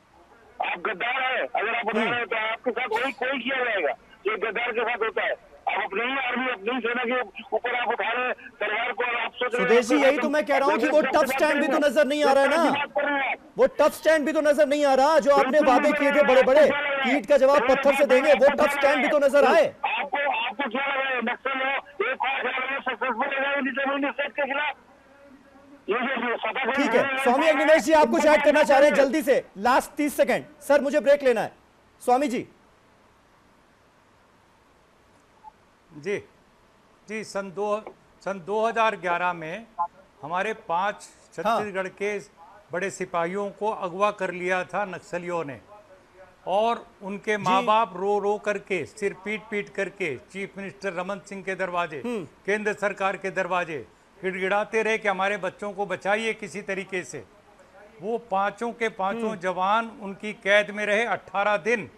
आप गद्दार है, अगर आप उठा रहे हैं तो आपके साथ वही कोई किया जाएगा जो गद्दार के साथ होता है। आप अपनी ही आर्मी, अपनी सेना के ऊपर आप उठा रहे तलवार को, और आप सोच रहे हैं। सुदेश जी, यही तो मैं कह रहा हूँ कि वो टफ स्टैंड भी तो नजर नहीं आ रहा है ना, वो टफ स्टैंड भी तो नजर नहीं आ रहा जो आपने वादे किए थे बड़े बड़े, ईंट का जवाब पत्थर से देंगे, वो टफ स्टैंड भी तो नजर आए। आपको क्या लग रहा है नक्सल हो एक सक्सेसफुल है स्टेट के खिलाफ? ठीक है, स्वामी अग्निवेश जी आप कुछ ऐड करना चाह रहे हैं जल्दी से, लास्ट 30 सेकंड। सर मुझे ब्रेक लेना है। स्वामी जी। जी सन 2011 में हमारे 5 छत्तीसगढ़ के बड़े सिपाहियों को अगवा कर लिया था नक्सलियों ने, और उनके माँ बाप रो रो करके, सिर पीट पीट करके चीफ मिनिस्टर रमन सिंह के दरवाजे, केंद्र सरकार के दरवाजे गिड़गिड़ाते रहे कि हमारे बच्चों को बचाइए किसी तरीके से। वो पांचों के पांचों जवान उनकी कैद में रहे 18 दिन,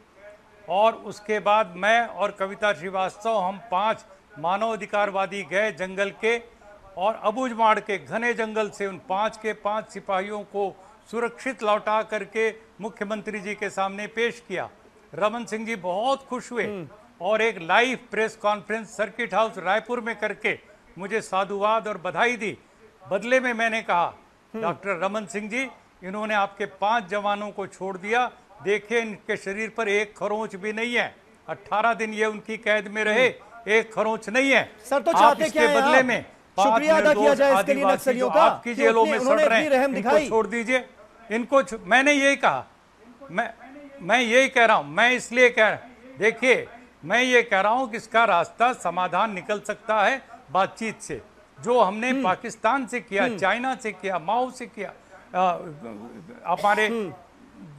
और उसके बाद मैं और कविता श्रीवास्तव, हम 5 मानवाधिकारवादी गए जंगल के, और अबूझमाड़ के घने जंगल से उन 5 के 5 सिपाहियों को सुरक्षित लौटा करके मुख्यमंत्री जी के सामने पेश किया। रमन सिंह जी बहुत खुश हुए और एक live press conference circuit house Raipur में करके मुझे साधुवाद और बधाई दी। बदले में मैंने कहा, डॉक्टर रमन सिंह जी, इन्होंने आपके 5 जवानों को छोड़ दिया, देखिए इनके शरीर पर एक खरोंच भी नहीं है, 18 दिन ये उनकी कैद में रहे, एक खरोंच नहीं है। सर तो चाहते क्या है बदले में शुक्रिया अदा किया जाए इसके लिए नक्सलियों का, आपकी जेलों में सड़ रहे हैं, इनको छोड़ दीजिए, इनको मैंने यही कहा, मैं यही कह रहा हूं, मैं इसलिए कह रहा हूं, देखिए मैं ये कह रहा हूं कि इसका रास्ता समाधान निकल सकता है बातचीत से, जो हमने पाकिस्तान से किया, चाइना से किया, माओ से किया, हमारे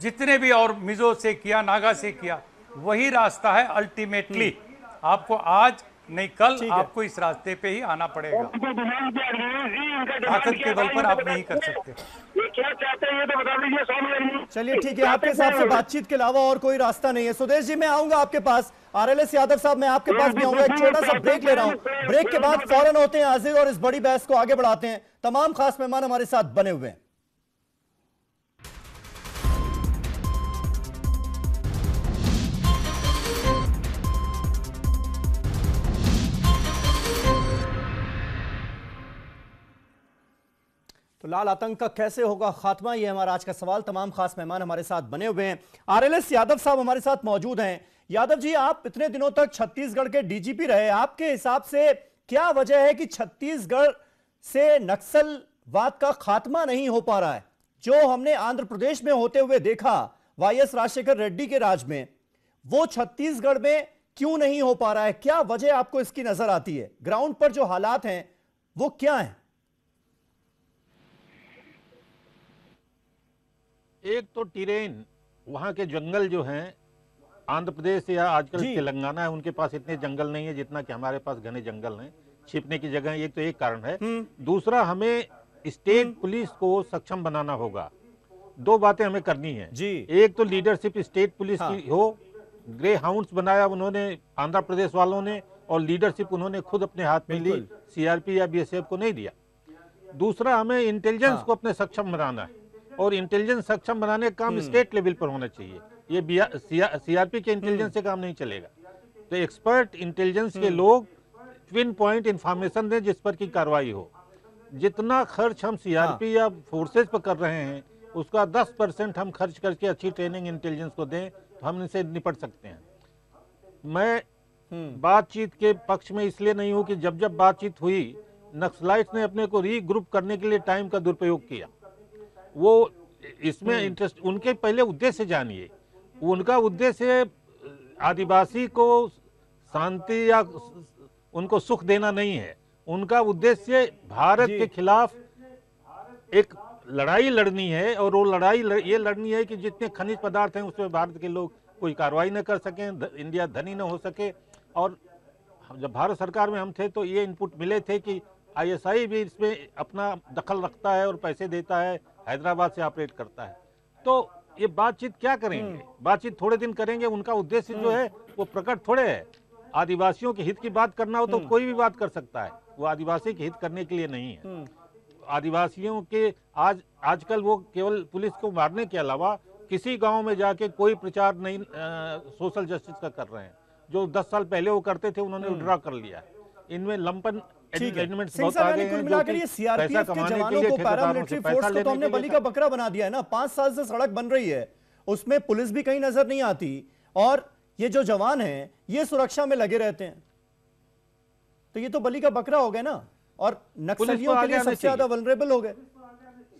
जितने भी और मिजो से किया, नागा से किया, वही रास्ता है अल्टीमेटली। आपको आज नहीं कल आपको इस रास्ते पे ही आना पड़ेगा, ताकत के बल पर आप नहीं कर सकते। क्या चाहते हैं ये तो बता दीजिए स्वामी। चलिए ठीक है, आपके हिसाब से बातचीत के अलावा और कोई रास्ता नहीं है। सुदेश जी मैं आऊंगा आपके पास, आरएलएस यादव साहब मैं आपके पास भी आऊंगा। एक छोटा सा ब्रेक ले रहा हूं, ब्रेक के बाद फौरन होते हैं हाजिर और इस बड़ी बहस को आगे बढ़ाते हैं। तमाम खास मेहमान हमारे साथ बने हुए हैं। तो लाल आतंक का कैसे होगा खात्मा, ये हमारा आज का सवाल। तमाम खास मेहमान हमारे साथ बने हुए हैं। आरएलएस यादव साहब हमारे साथ मौजूद हैं। यादव जी, आप इतने दिनों तक छत्तीसगढ़ के डीजीपी रहे, आपके हिसाब से क्या वजह है कि छत्तीसगढ़ से नक्सलवाद का खात्मा नहीं हो पा रहा है? जो हमने आंध्र प्रदेश में होते हुए देखा वाईएस राजशेखर रेड्डी के राज में, वो छत्तीसगढ़ में क्यों नहीं हो पा रहा है? क्या वजह आपको इसकी नजर आती है? ग्राउंड पर जो हालात हैं वो क्या है? एक तो टिरेन, वहाँ के जंगल जो हैं, आंध्र प्रदेश या आजकल तेलंगाना है, उनके पास इतने जंगल नहीं है जितना कि हमारे पास घने जंगल हैं, छिपने की जगह। एक तो एक कारण है। दूसरा, हमें स्टेट पुलिस को सक्षम बनाना होगा। 2 बातें हमें करनी है जी। एक तो लीडरशिप स्टेट पुलिस की हो, ग्रे हाउंड्स बनाया उन्होंने आंध्र प्रदेश वालों ने, और लीडरशिप उन्होंने खुद अपने हाथ में ली, सीआरपी या बीएसएफ को नहीं दिया। दूसरा, हमें इंटेलिजेंस को अपने सक्षम बनाना है, और इंटेलिजेंस सक्षम बनाने का काम स्टेट लेवल पर होना चाहिए। ये सीआरपी के इंटेलिजेंस से काम नहीं चलेगा। तो एक्सपर्ट इंटेलिजेंस के लोग ट्विन पॉइंट इंफॉर्मेशन दें जिस पर की कार्रवाई हो। जितना खर्च हम सीआरपी या फोर्सेज पर कर रहे हैं, उसका 10% हम खर्च करके अच्छी ट्रेनिंग इंटेलिजेंस को दें तो हम इनसे निपट सकते हैं। मैं बातचीत के पक्ष में इसलिए नहीं हूं कि जब जब बातचीत हुई, नक्सलाइट्स ने अपने को रीग्रुप करने के लिए टाइम का दुरुपयोग किया। वो इसमें इंटरेस्ट, उनके पहले उद्देश्य जानिए। उनका उद्देश्य आदिवासी को शांति या उनको सुख देना नहीं है। उनका उद्देश्य भारत के खिलाफ एक लड़ाई लड़नी है, और वो लड़ाई ये लड़नी है कि जितने खनिज पदार्थ हैं उसमें भारत के लोग कोई कार्रवाई न कर सकें, इंडिया धनी न हो सके। और जब भारत सरकार में हम थे तो ये इनपुट मिले थे कि आईएसआई भी इसमें अपना दखल रखता है और पैसे देता है, हैदराबाद से ऑपरेट करता है। तो ये बातचीत क्या करेंगे? बातचीत थोड़े दिन करेंगे, उनका उद्देश्य जो है वो प्रकट थोड़े है। आदिवासियों के हित की बात करना हो तो कोई भी बात कर सकता है, वो आदिवासी के हित करने के लिए नहीं है। आदिवासियों के आजकल वो केवल पुलिस को मारने के अलावा किसी गांव में जाके कोई प्रचार नहीं सोशल जस्टिस का कर रहे हैं। जो 10 साल पहले वो करते थे उन्होंने विड्रॉ कर लिया। इनमें लंपन एडमिटमेंट्स बहुत आ गए हैं, जो कि सीआरपीएफ के जवानों को, पैरामिलिट्री फोर्स को तो हमने बलि का बकरा बना दिया है ना। 5 साल से सड़क बन रही है, उसमें पुलिस भी कहीं नजर नहीं आती, और ये जो जवान हैं ये सुरक्षा में लगे रहते हैं। तो ये तो बलि का बकरा हो गया ना, और नक्सलियों के लिए सबसे ज्यादा वल्नरेबल हो गए।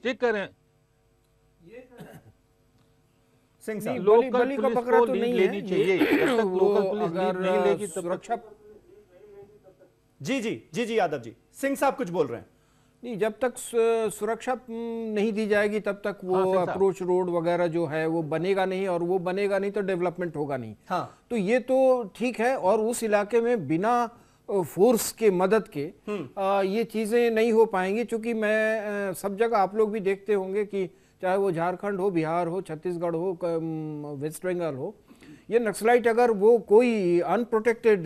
ठीक करें सिंह साहब, बलि का बकरा तो नहीं लेनी चाहिए। जब तक लोकल पुलिस लीड नहीं लेगी तब सुरक्षा। जी यादव जी, सिंह साहब कुछ बोल रहे हैं। नहीं, जब तक सुरक्षा नहीं दी जाएगी तब तक वो अप्रोच रोड वगैरह जो है वो बनेगा नहीं, और वो बनेगा नहीं तो डेवलपमेंट होगा नहीं। तो ये तो ठीक है, और उस इलाके में बिना फोर्स के मदद के ये चीज़ें नहीं हो पाएंगी। क्योंकि मैं सब जगह आप लोग भी देखते होंगे कि चाहे वो झारखंड हो, बिहार हो, छत्तीसगढ़ हो, वेस्ट बंगाल हो, ये नक्सलाइट अगर वो कोई अनप्रोटेक्टेड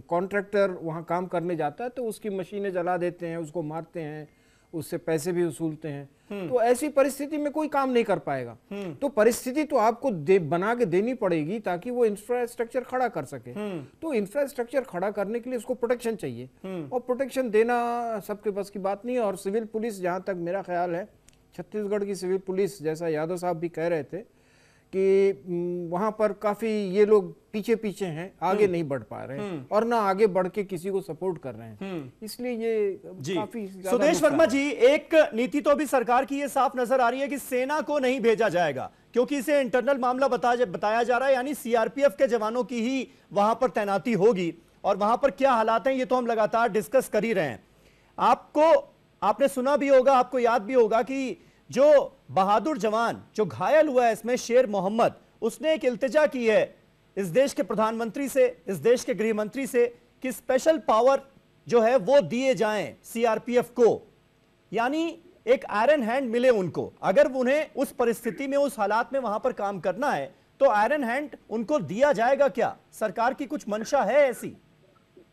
कॉन्ट्रैक्टर वहाँ काम करने जाता है तो उसकी मशीनें जला देते हैं, उसको मारते हैं, उससे पैसे भी वसूलते हैं। तो ऐसी परिस्थिति में कोई काम नहीं कर पाएगा। तो परिस्थिति तो आपको बना के देनी पड़ेगी ताकि वो इंफ्रास्ट्रक्चर खड़ा कर सके। तो इंफ्रास्ट्रक्चर खड़ा करने के लिए उसको प्रोटेक्शन चाहिए, और प्रोटेक्शन देना सबके बस की बात नहीं है। और सिविल पुलिस, जहाँ तक मेरा ख्याल है, छत्तीसगढ़ की सिविल पुलिस, जैसा यादव साहब भी कह रहे थे कि वहां पर काफी ये लोग पीछे हैं, आगे नहीं बढ़ पा रहे हैं, और ना आगे बढ़ के किसी को सपोर्ट कर रहे हैं। इसलिए ये काफी सुदेश वर्मा जी, एक नीति तो अभी सरकार की ये साफ नजर आ रही है कि सेना को नहीं भेजा जाएगा, क्योंकि इसे इंटरनल मामला बताया जा रहा है, यानी सीआरपीएफ के जवानों की ही वहां पर तैनाती होगी। और वहां पर क्या हालात हैं ये तो हम लगातार डिस्कस कर ही रहे हैं। आपने सुना भी होगा, आपको याद भी होगा कि जो बहादुर जवान जो घायल हुआ है इसमें, शेर मोहम्मद, उसने एक इल्तिजा की है इस देश के प्रधानमंत्री से, इस देश के गृह मंत्री से, कि स्पेशल पावर जो है वो दिए जाएं सीआरपीएफ को, यानी एक आयरन हैंड मिले उनको। अगर उन्हें उस परिस्थिति में, उस हालात में वहां पर काम करना है तो आयरन हैंड उनको दिया जाएगा क्या? सरकार की कुछ मंशा है ऐसी?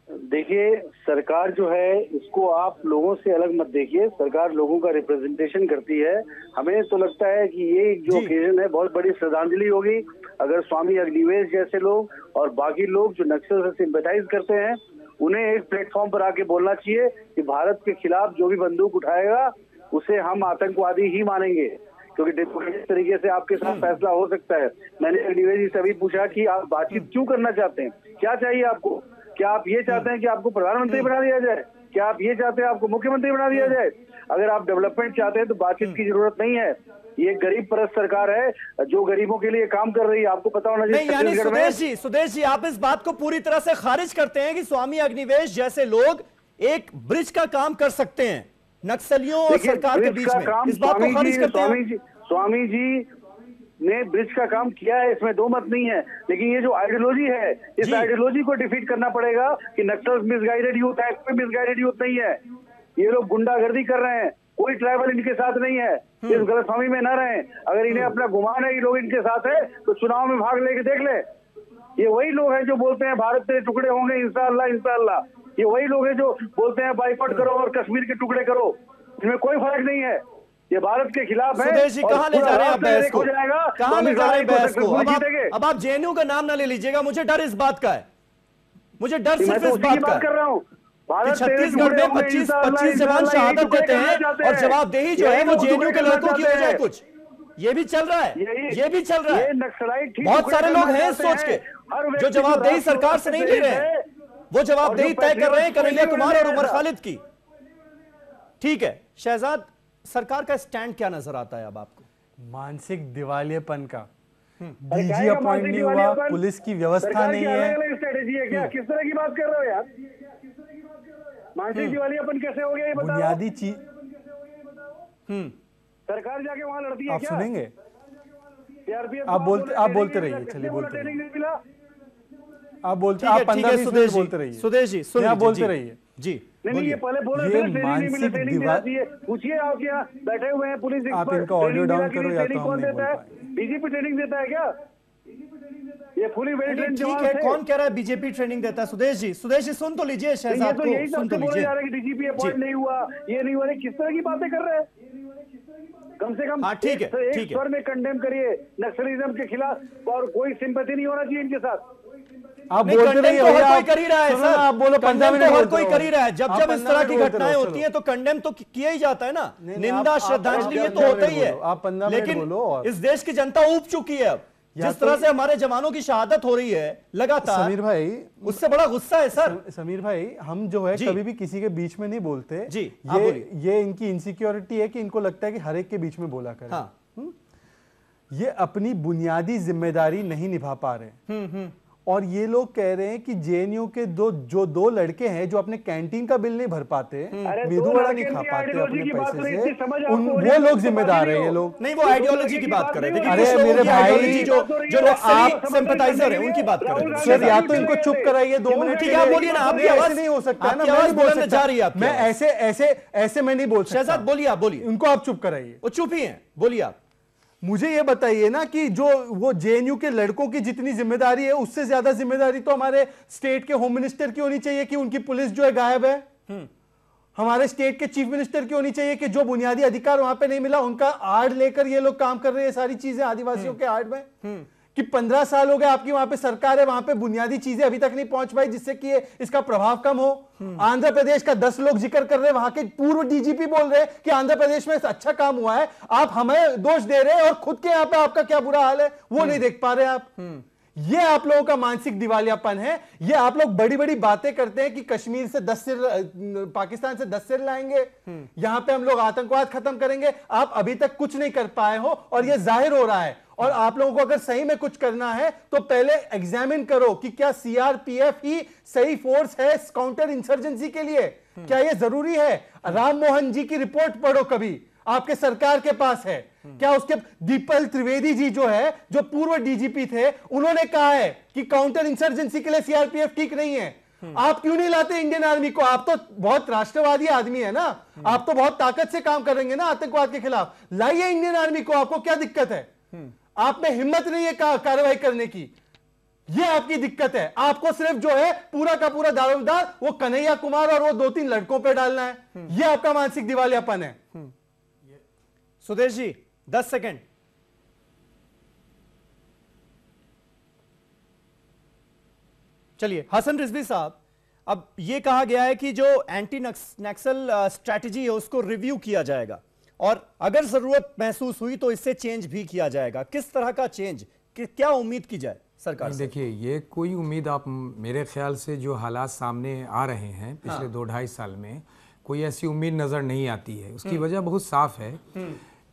देखिए, सरकार जो है इसको आप लोगों से अलग मत देखिए। सरकार लोगों का रिप्रेजेंटेशन करती है। हमें तो लगता है कि ये जो ओकेजन है बहुत बड़ी श्रद्धांजलि होगी अगर स्वामी अग्निवेश जैसे लोग और बाकी लोग जो नक्सल से सिंपैथाइज करते हैं, उन्हें एक प्लेटफॉर्म पर आके बोलना चाहिए कि भारत के खिलाफ जो भी बंदूक उठाएगा उसे हम आतंकवादी ही मानेंगे, क्योंकि डेमोक्रेटिक तरीके से आपके साथ फैसला हो सकता है। मैंने अग्निवेश जी से अभी पूछा कि आप बातचीत क्यों करना चाहते हैं, क्या चाहिए आपको? क्या आप ये चाहते हैं कि आपको प्रधानमंत्री बना दिया जाए? क्या आप ये चाहते हैं आपको मुख्यमंत्री बना दिया जाए? अगर आप डेवलपमेंट चाहते हैं तो बातचीत की जरूरत नहीं है। ये गरीब परस्त सरकार है जो गरीबों के लिए काम कर रही है, आपको पता होना चाहिए। यानी सुदेश जी, आप इस बात को पूरी तरह से खारिज करते हैं कि स्वामी अग्निवेश जैसे लोग एक ब्रिज का काम कर सकते हैं नक्सलियों और सरकार के बीच में, इस बात को खारिज करते हैं? स्वामी जी ने ब्रिज का काम किया है, इसमें दो मत नहीं है, लेकिन ये जो आइडियोलॉजी है, इस आइडियोलॉजी को डिफीट करना पड़ेगा कि नक्सल मिसगाइडेड यूथ है, कोई मिसगाइडेड यूथ नहीं है। ये लोग गुंडागर्दी कर रहे हैं, कोई ट्राइबल इनके साथ नहीं है। इस गलतफहमी में न रहें। अगर इन्हें अपना गुमान है ये लोग इनके साथ है तो चुनाव में भाग लेके देख ले। ये वही लोग हैं जो बोलते हैं भारत के टुकड़े होंगे इंशाअल्लाह इंशाअल्लाह। ये वही लोग हैं जो बोलते हैं बाइकआउट करो और कश्मीर के टुकड़े करो। इनमें कोई फर्क नहीं है। ये भारत के खिलाफ है। सुदेश जी, कहां ले जा रहे हैं आप बहस को? कहां ले जा रहे हैं बहस को? अब आप जेएनयू का नाम ना ले लीजिएगा, मुझे डर इस बात का है, मुझे डर सिर्फ इस बात का कर रहा हूँ। छत्तीसगढ़ में 25 जवान शहादत देते हैं और जवाबदेही जो है वो जेएनयू के लड़कों की हो जाए कुछ, ये भी चल रहा है, ये भी चल रहा है। बहुत सारे लोग हैं सोच के जो जवाबदेही सरकार से नहीं ले रहे हैं, वो जवाबदेही तय कर रहे हैं कन्हैया कुमार और उमर खालिद की। ठीक है शहजाद, सरकार का स्टैंड क्या नजर आता है अब आपको? मानसिक दिवालियेपन का, डीजी अपॉइंट नहीं हुआ, पुलिस की व्यवस्था नहीं है। स्ट्रेटेजी है क्या? किस तरह की बात कर रहे हो यार? मानसिक दिवालियापन कैसे हो गया ये बताओ। बुनियादी चीज सरकार जाके वहां लड़ती है आप क्या? सुनेंगे? आप बोलते रहिए, चलिए बोलते रहिए। आप 15-20 मिनट बोलते रहिए। सुदेश जी बोलते रहिए। जी नहीं, ये पहले बोले ट्रेनिंग नहीं मिली, ट्रेनिंग देना चाहिए। पूछिए, आप यहाँ बैठे हुए हैं पुलिस आप इनका ऑडियो डाउन करो या तो हम नहीं बोल पाएंगे। बीजेपी ट्रेनिंग देता है क्या? ये फुली वेल ट्रेन ठीक है, कौन कह रहा है बीजेपी ट्रेनिंग देता है? सुदेश जी सुन तो लीजिए शहजाद को, यही सुन तो बोले लीजिए। जा रहे हैं कि डीजीपी अपॉइंट नहीं हुआ, ये नहीं हुआ, किस तरह की बातें कर रहे हैं? कम से कम हाँ, ठीक है, एक ठीक है। स्वर में कंडेम करिए नक्सलिज्म के खिलाफ, और कोई सिंपैथी नहीं होना चाहिए इनके साथ। आप नहीं, बोलते रहिए, कंडेम तो हर आप कोई कर ही रहा है सुनो सर, ना, आप बोलो 15 कंडेम मिनट तो हर बोलते कोई रहो। कर ही रहा है। जब आप जब इस 15 तरह की मिनट बोलते घटनाएं रहो, होती हैं तो कंडेम तो किया ही जाता है ना, नहीं, निंदा आप श्रद्धांजलि ये 15 तो होता ही मिनट है। बोलो, आप 15 मिनट लेकिन बोलो और- इस देश की जनता ऊब चुकी है अब, या जिस तो- तरह से हमारे जवानों की शहादत हो रही है लगातार, समीर भाई, उससे बड़ा गुस्सा है सर। समीर भाई, हम जो है जी। कभी भी किसी के बीच में नहीं बोलते जी, आप बोलिए। ये इनकी इनसिक्योरिटी है कि इनको लगता है कि हर एक के बीच में बोला करें। हाँ। ये अपनी बुनियादी जिम्मेदारी नहीं निभा पा रहे। और ये लोग कह रहे हैं कि जेएनयू के दो लड़के हैं जो अपने कैंटीन का बिल नहीं भर पाते, मेदू वड़ा नहीं खा पाते अपने पैसे से, वो लोग जिम्मेदार है। ये लोग नहीं, वो आइडियोलॉजी की बात कर रहे थे। अरे मेरे भाई, जो आप सिंपैथाइजर है उनकी बात कर रहे थे। सर, या तो इनको चुप कराइए 2 मिनट। ठीक है, आप बोलिए ना, आपकी ऐसे आवाज नहीं हो सकता है ना, आपकी मैं आवाज नहीं बोल बुलंद सकता। जा रही है आपकी मैं आवाज। ऐसे मैं नहीं बोल सकता। शहजाद बोलिए, आप बोलिए। उनको आप चुप कराइए। वो चुप ही हैं, बोलिए आप। मुझे ये बताइए ना कि जो वो जेएनयू के लड़कों की जितनी जिम्मेदारी है, उससे ज्यादा जिम्मेदारी तो हमारे स्टेट के होम मिनिस्टर की होनी चाहिए कि उनकी पुलिस जो है गायब है। हमारे स्टेट के चीफ मिनिस्टर की होनी चाहिए कि जो बुनियादी अधिकार वहां पे नहीं मिला, उनका आड़ लेकर ये लोग काम कर रहे हैं सारी चीजें आदिवासियों के आड़ में। कि 15 साल हो गए आपकी वहां पे सरकार है, वहां पे बुनियादी चीजें अभी तक नहीं पहुंच पाई जिससे कि इसका प्रभाव कम हो। आंध्र प्रदेश का 10 लोग जिक्र कर रहे हैं, वहां के पूर्व डीजीपी बोल रहे हैं कि आंध्र प्रदेश में अच्छा काम हुआ है। आप हमें दोष दे रहे हैं और खुद के यहाँ पे आपका क्या बुरा हाल है वो नहीं देख पा रहे आप। ये आप लोगों का मानसिक दिवालियापन है। ये आप लोग बड़ी बड़ी बातें करते हैं कि कश्मीर से 10 सिर, पाकिस्तान से 10 सिर लाएंगे, यहां पे हम लोग आतंकवाद खत्म करेंगे। आप अभी तक कुछ नहीं कर पाए हो और ये जाहिर हो रहा है। और आप लोगों को अगर सही में कुछ करना है तो पहले एग्जामिन करो कि क्या सीआरपीएफ ही सही फोर्स है काउंटर इंसर्जेंसी के लिए। क्या ये जरूरी है? राम मोहन जी की रिपोर्ट पढ़ो कभी, आपके सरकार के पास है क्या? उसके दीपल त्रिवेदी जी जो है, जो पूर्व डीजीपी थे, उन्होंने कहा है कि काउंटर इंसर्जेंसी के लिए सीआरपीएफ ठीक नहीं है। आप क्यों नहीं लाते इंडियन आर्मी को? आप तो बहुत राष्ट्रवादी आदमी है ना, आप तो बहुत ताकत से काम करेंगे ना आतंकवाद के खिलाफ। लाइए इंडियन आर्मी को, आपको क्या दिक्कत है? आप में हिम्मत नहीं है कार्रवाई करने की, ये आपकी दिक्कत है। आपको सिर्फ जो है पूरा का पूरा दारोमदार वो कन्हैया कुमार और वो 2-3 लड़कों पे डालना है। ये आपका मानसिक दिवालियापन है। सुदेश जी 10 सेकंड। चलिए हसन रिजवी साहब, अब यह कहा गया है कि जो एंटी नक्सल स्ट्रैटेजी है उसको रिव्यू किया जाएगा और अगर जरूरत महसूस हुई तो इससे चेंज भी किया जाएगा। किस तरह का चेंज, क्या उम्मीद की जाए सरकार से? देखिए, ये कोई उम्मीद, आप मेरे ख्याल से जो हालात सामने आ रहे हैं पिछले 2-2.5 साल में, कोई ऐसी उम्मीद नज़र नहीं आती है। उसकी वजह बहुत साफ है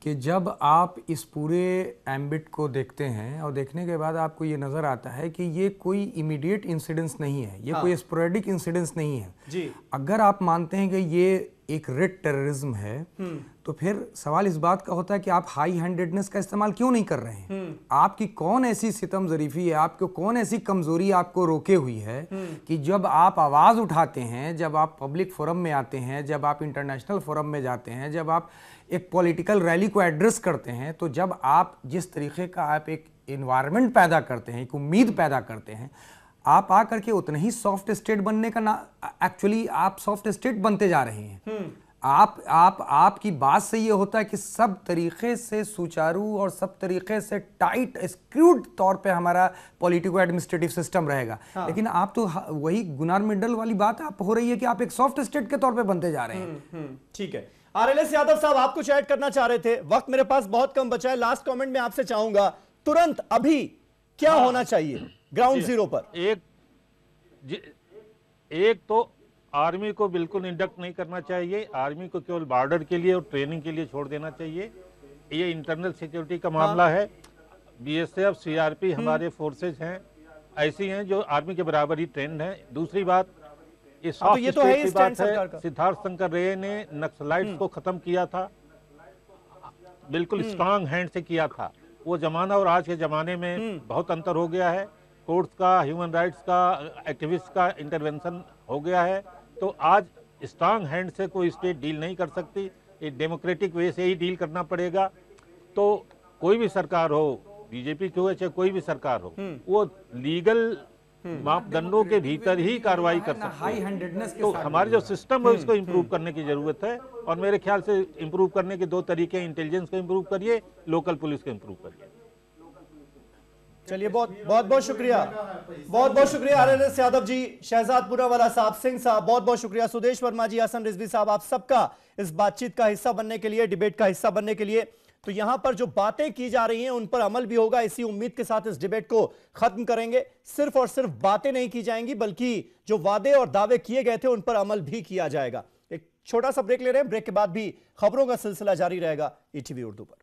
कि जब आप इस पूरे एम्बिट को देखते हैं और देखने के बाद आपको ये नज़र आता है कि ये कोई इमीडिएट इंसिडेंस नहीं है, ये कोई स्पोरेडिक इंसिडेंस नहीं है जी। अगर आप मानते हैं कि ये एक रेड टेररिज्म है तो फिर सवाल इस बात का होता है कि आप हाई हैंडेडनेस का इस्तेमाल क्यों नहीं कर रहे हैं? आपकी कौन ऐसी सितम ज़रीफ़ी है, आपको कौन ऐसी कमज़ोरी आपको रोके हुई है कि जब आप आवाज़ उठाते हैं, जब आप पब्लिक फोरम में आते हैं, जब आप इंटरनेशनल फोरम में जाते हैं, जब आप एक पॉलिटिकल रैली को एड्रेस करते हैं, तो जब आप जिस तरीके का आप एक इन्वायरमेंट पैदा करते हैं, एक उम्मीद पैदा करते हैं, आप आकर के उतने ही सॉफ्ट स्टेट बनने का ना, एक्चुअली आप सॉफ्ट स्टेट बनते जा रहे हैं। आपकी बात से ये होता है कि सब तरीके से सुचारू और सब तरीके से टाइट स्क्रूड तौर पे हमारा पॉलिटिको एडमिनिस्ट्रेटिव सिस्टम रहेगा। लेकिन आप तो वही गुनार मिडल वाली बात आप हो रही है कि आप एक सॉफ्ट स्टेट के तौर पे बनते जा रहे हैं। ठीक है, आरएलएस यादव साहब आप कुछ ऐड करना चाह रहे थे, वक्त मेरे पास बहुत कम बचा है। लास्ट कमेंट में आपसे चाहूंगा, तुरंत अभी क्या होना चाहिए ग्राउंड जीरो पर? एक तो आर्मी को बिल्कुल इंडक्ट नहीं करना चाहिए, आर्मी को केवल बॉर्डर के लिए और ट्रेनिंग के लिए छोड़ देना चाहिए। ये इंटरनल सिक्योरिटी का मामला है। बीएसएफ, सीआरपी हमारे फोर्सेज हैं, ऐसी हैं जो आर्मी के बराबर ही ट्रेंड हैं। दूसरी बात, ये सॉफ्ट स्टेट की बात है। सिद्धार्थ शंकर रे ने नक्सलाइट्स को खत्म किया था, बिल्कुल स्ट्रांग हैंड से किया था। वो जमाना और आज के जमाने में बहुत अंतर हो गया है। कोर्ट्स का, ह्यूमन राइट्स का, एक्टिविस्ट का इंटरवेंशन हो गया है। तो आज स्ट्रांग हैंड से कोई स्टेट डील नहीं कर सकती, एक डेमोक्रेटिक वे से ही डील करना पड़ेगा। तो कोई भी सरकार हो, बीजेपी की हो चाहे कोई भी सरकार हो, वो लीगल मापदंडों के भीतर ही कार्रवाई कर सकती है। तो हमारे जो सिस्टम है उसको इम्प्रूव करने की जरूरत है, और मेरे ख्याल से इम्प्रूव करने के दो तरीके, इंटेलिजेंस को इम्प्रूव करिए, लोकल पुलिस को इम्प्रूव करिए। चलिए, बहुत शुक्रिया, बहुत शुक्रिया आरएलएस यादव जी, शहजादपुरा वाला साहब, सिंह साहब, बहुत शुक्रिया, सुदेश वर्मा जी, हसन रिजवी साहब, आप सबका इस बातचीत का हिस्सा बनने के लिए, डिबेट का हिस्सा बनने के लिए। तो यहां पर जो बातें की जा रही हैं उन पर अमल भी होगा, इसी उम्मीद के साथ इस डिबेट को खत्म करेंगे। सिर्फ और सिर्फ बातें नहीं की जाएंगी, बल्कि जो वादे और दावे किए गए थे उन पर अमल भी किया जाएगा। एक छोटा सा ब्रेक ले रहे हैं, ब्रेक के बाद भी खबरों का सिलसिला जारी रहेगा ईटीवी उर्दू पर।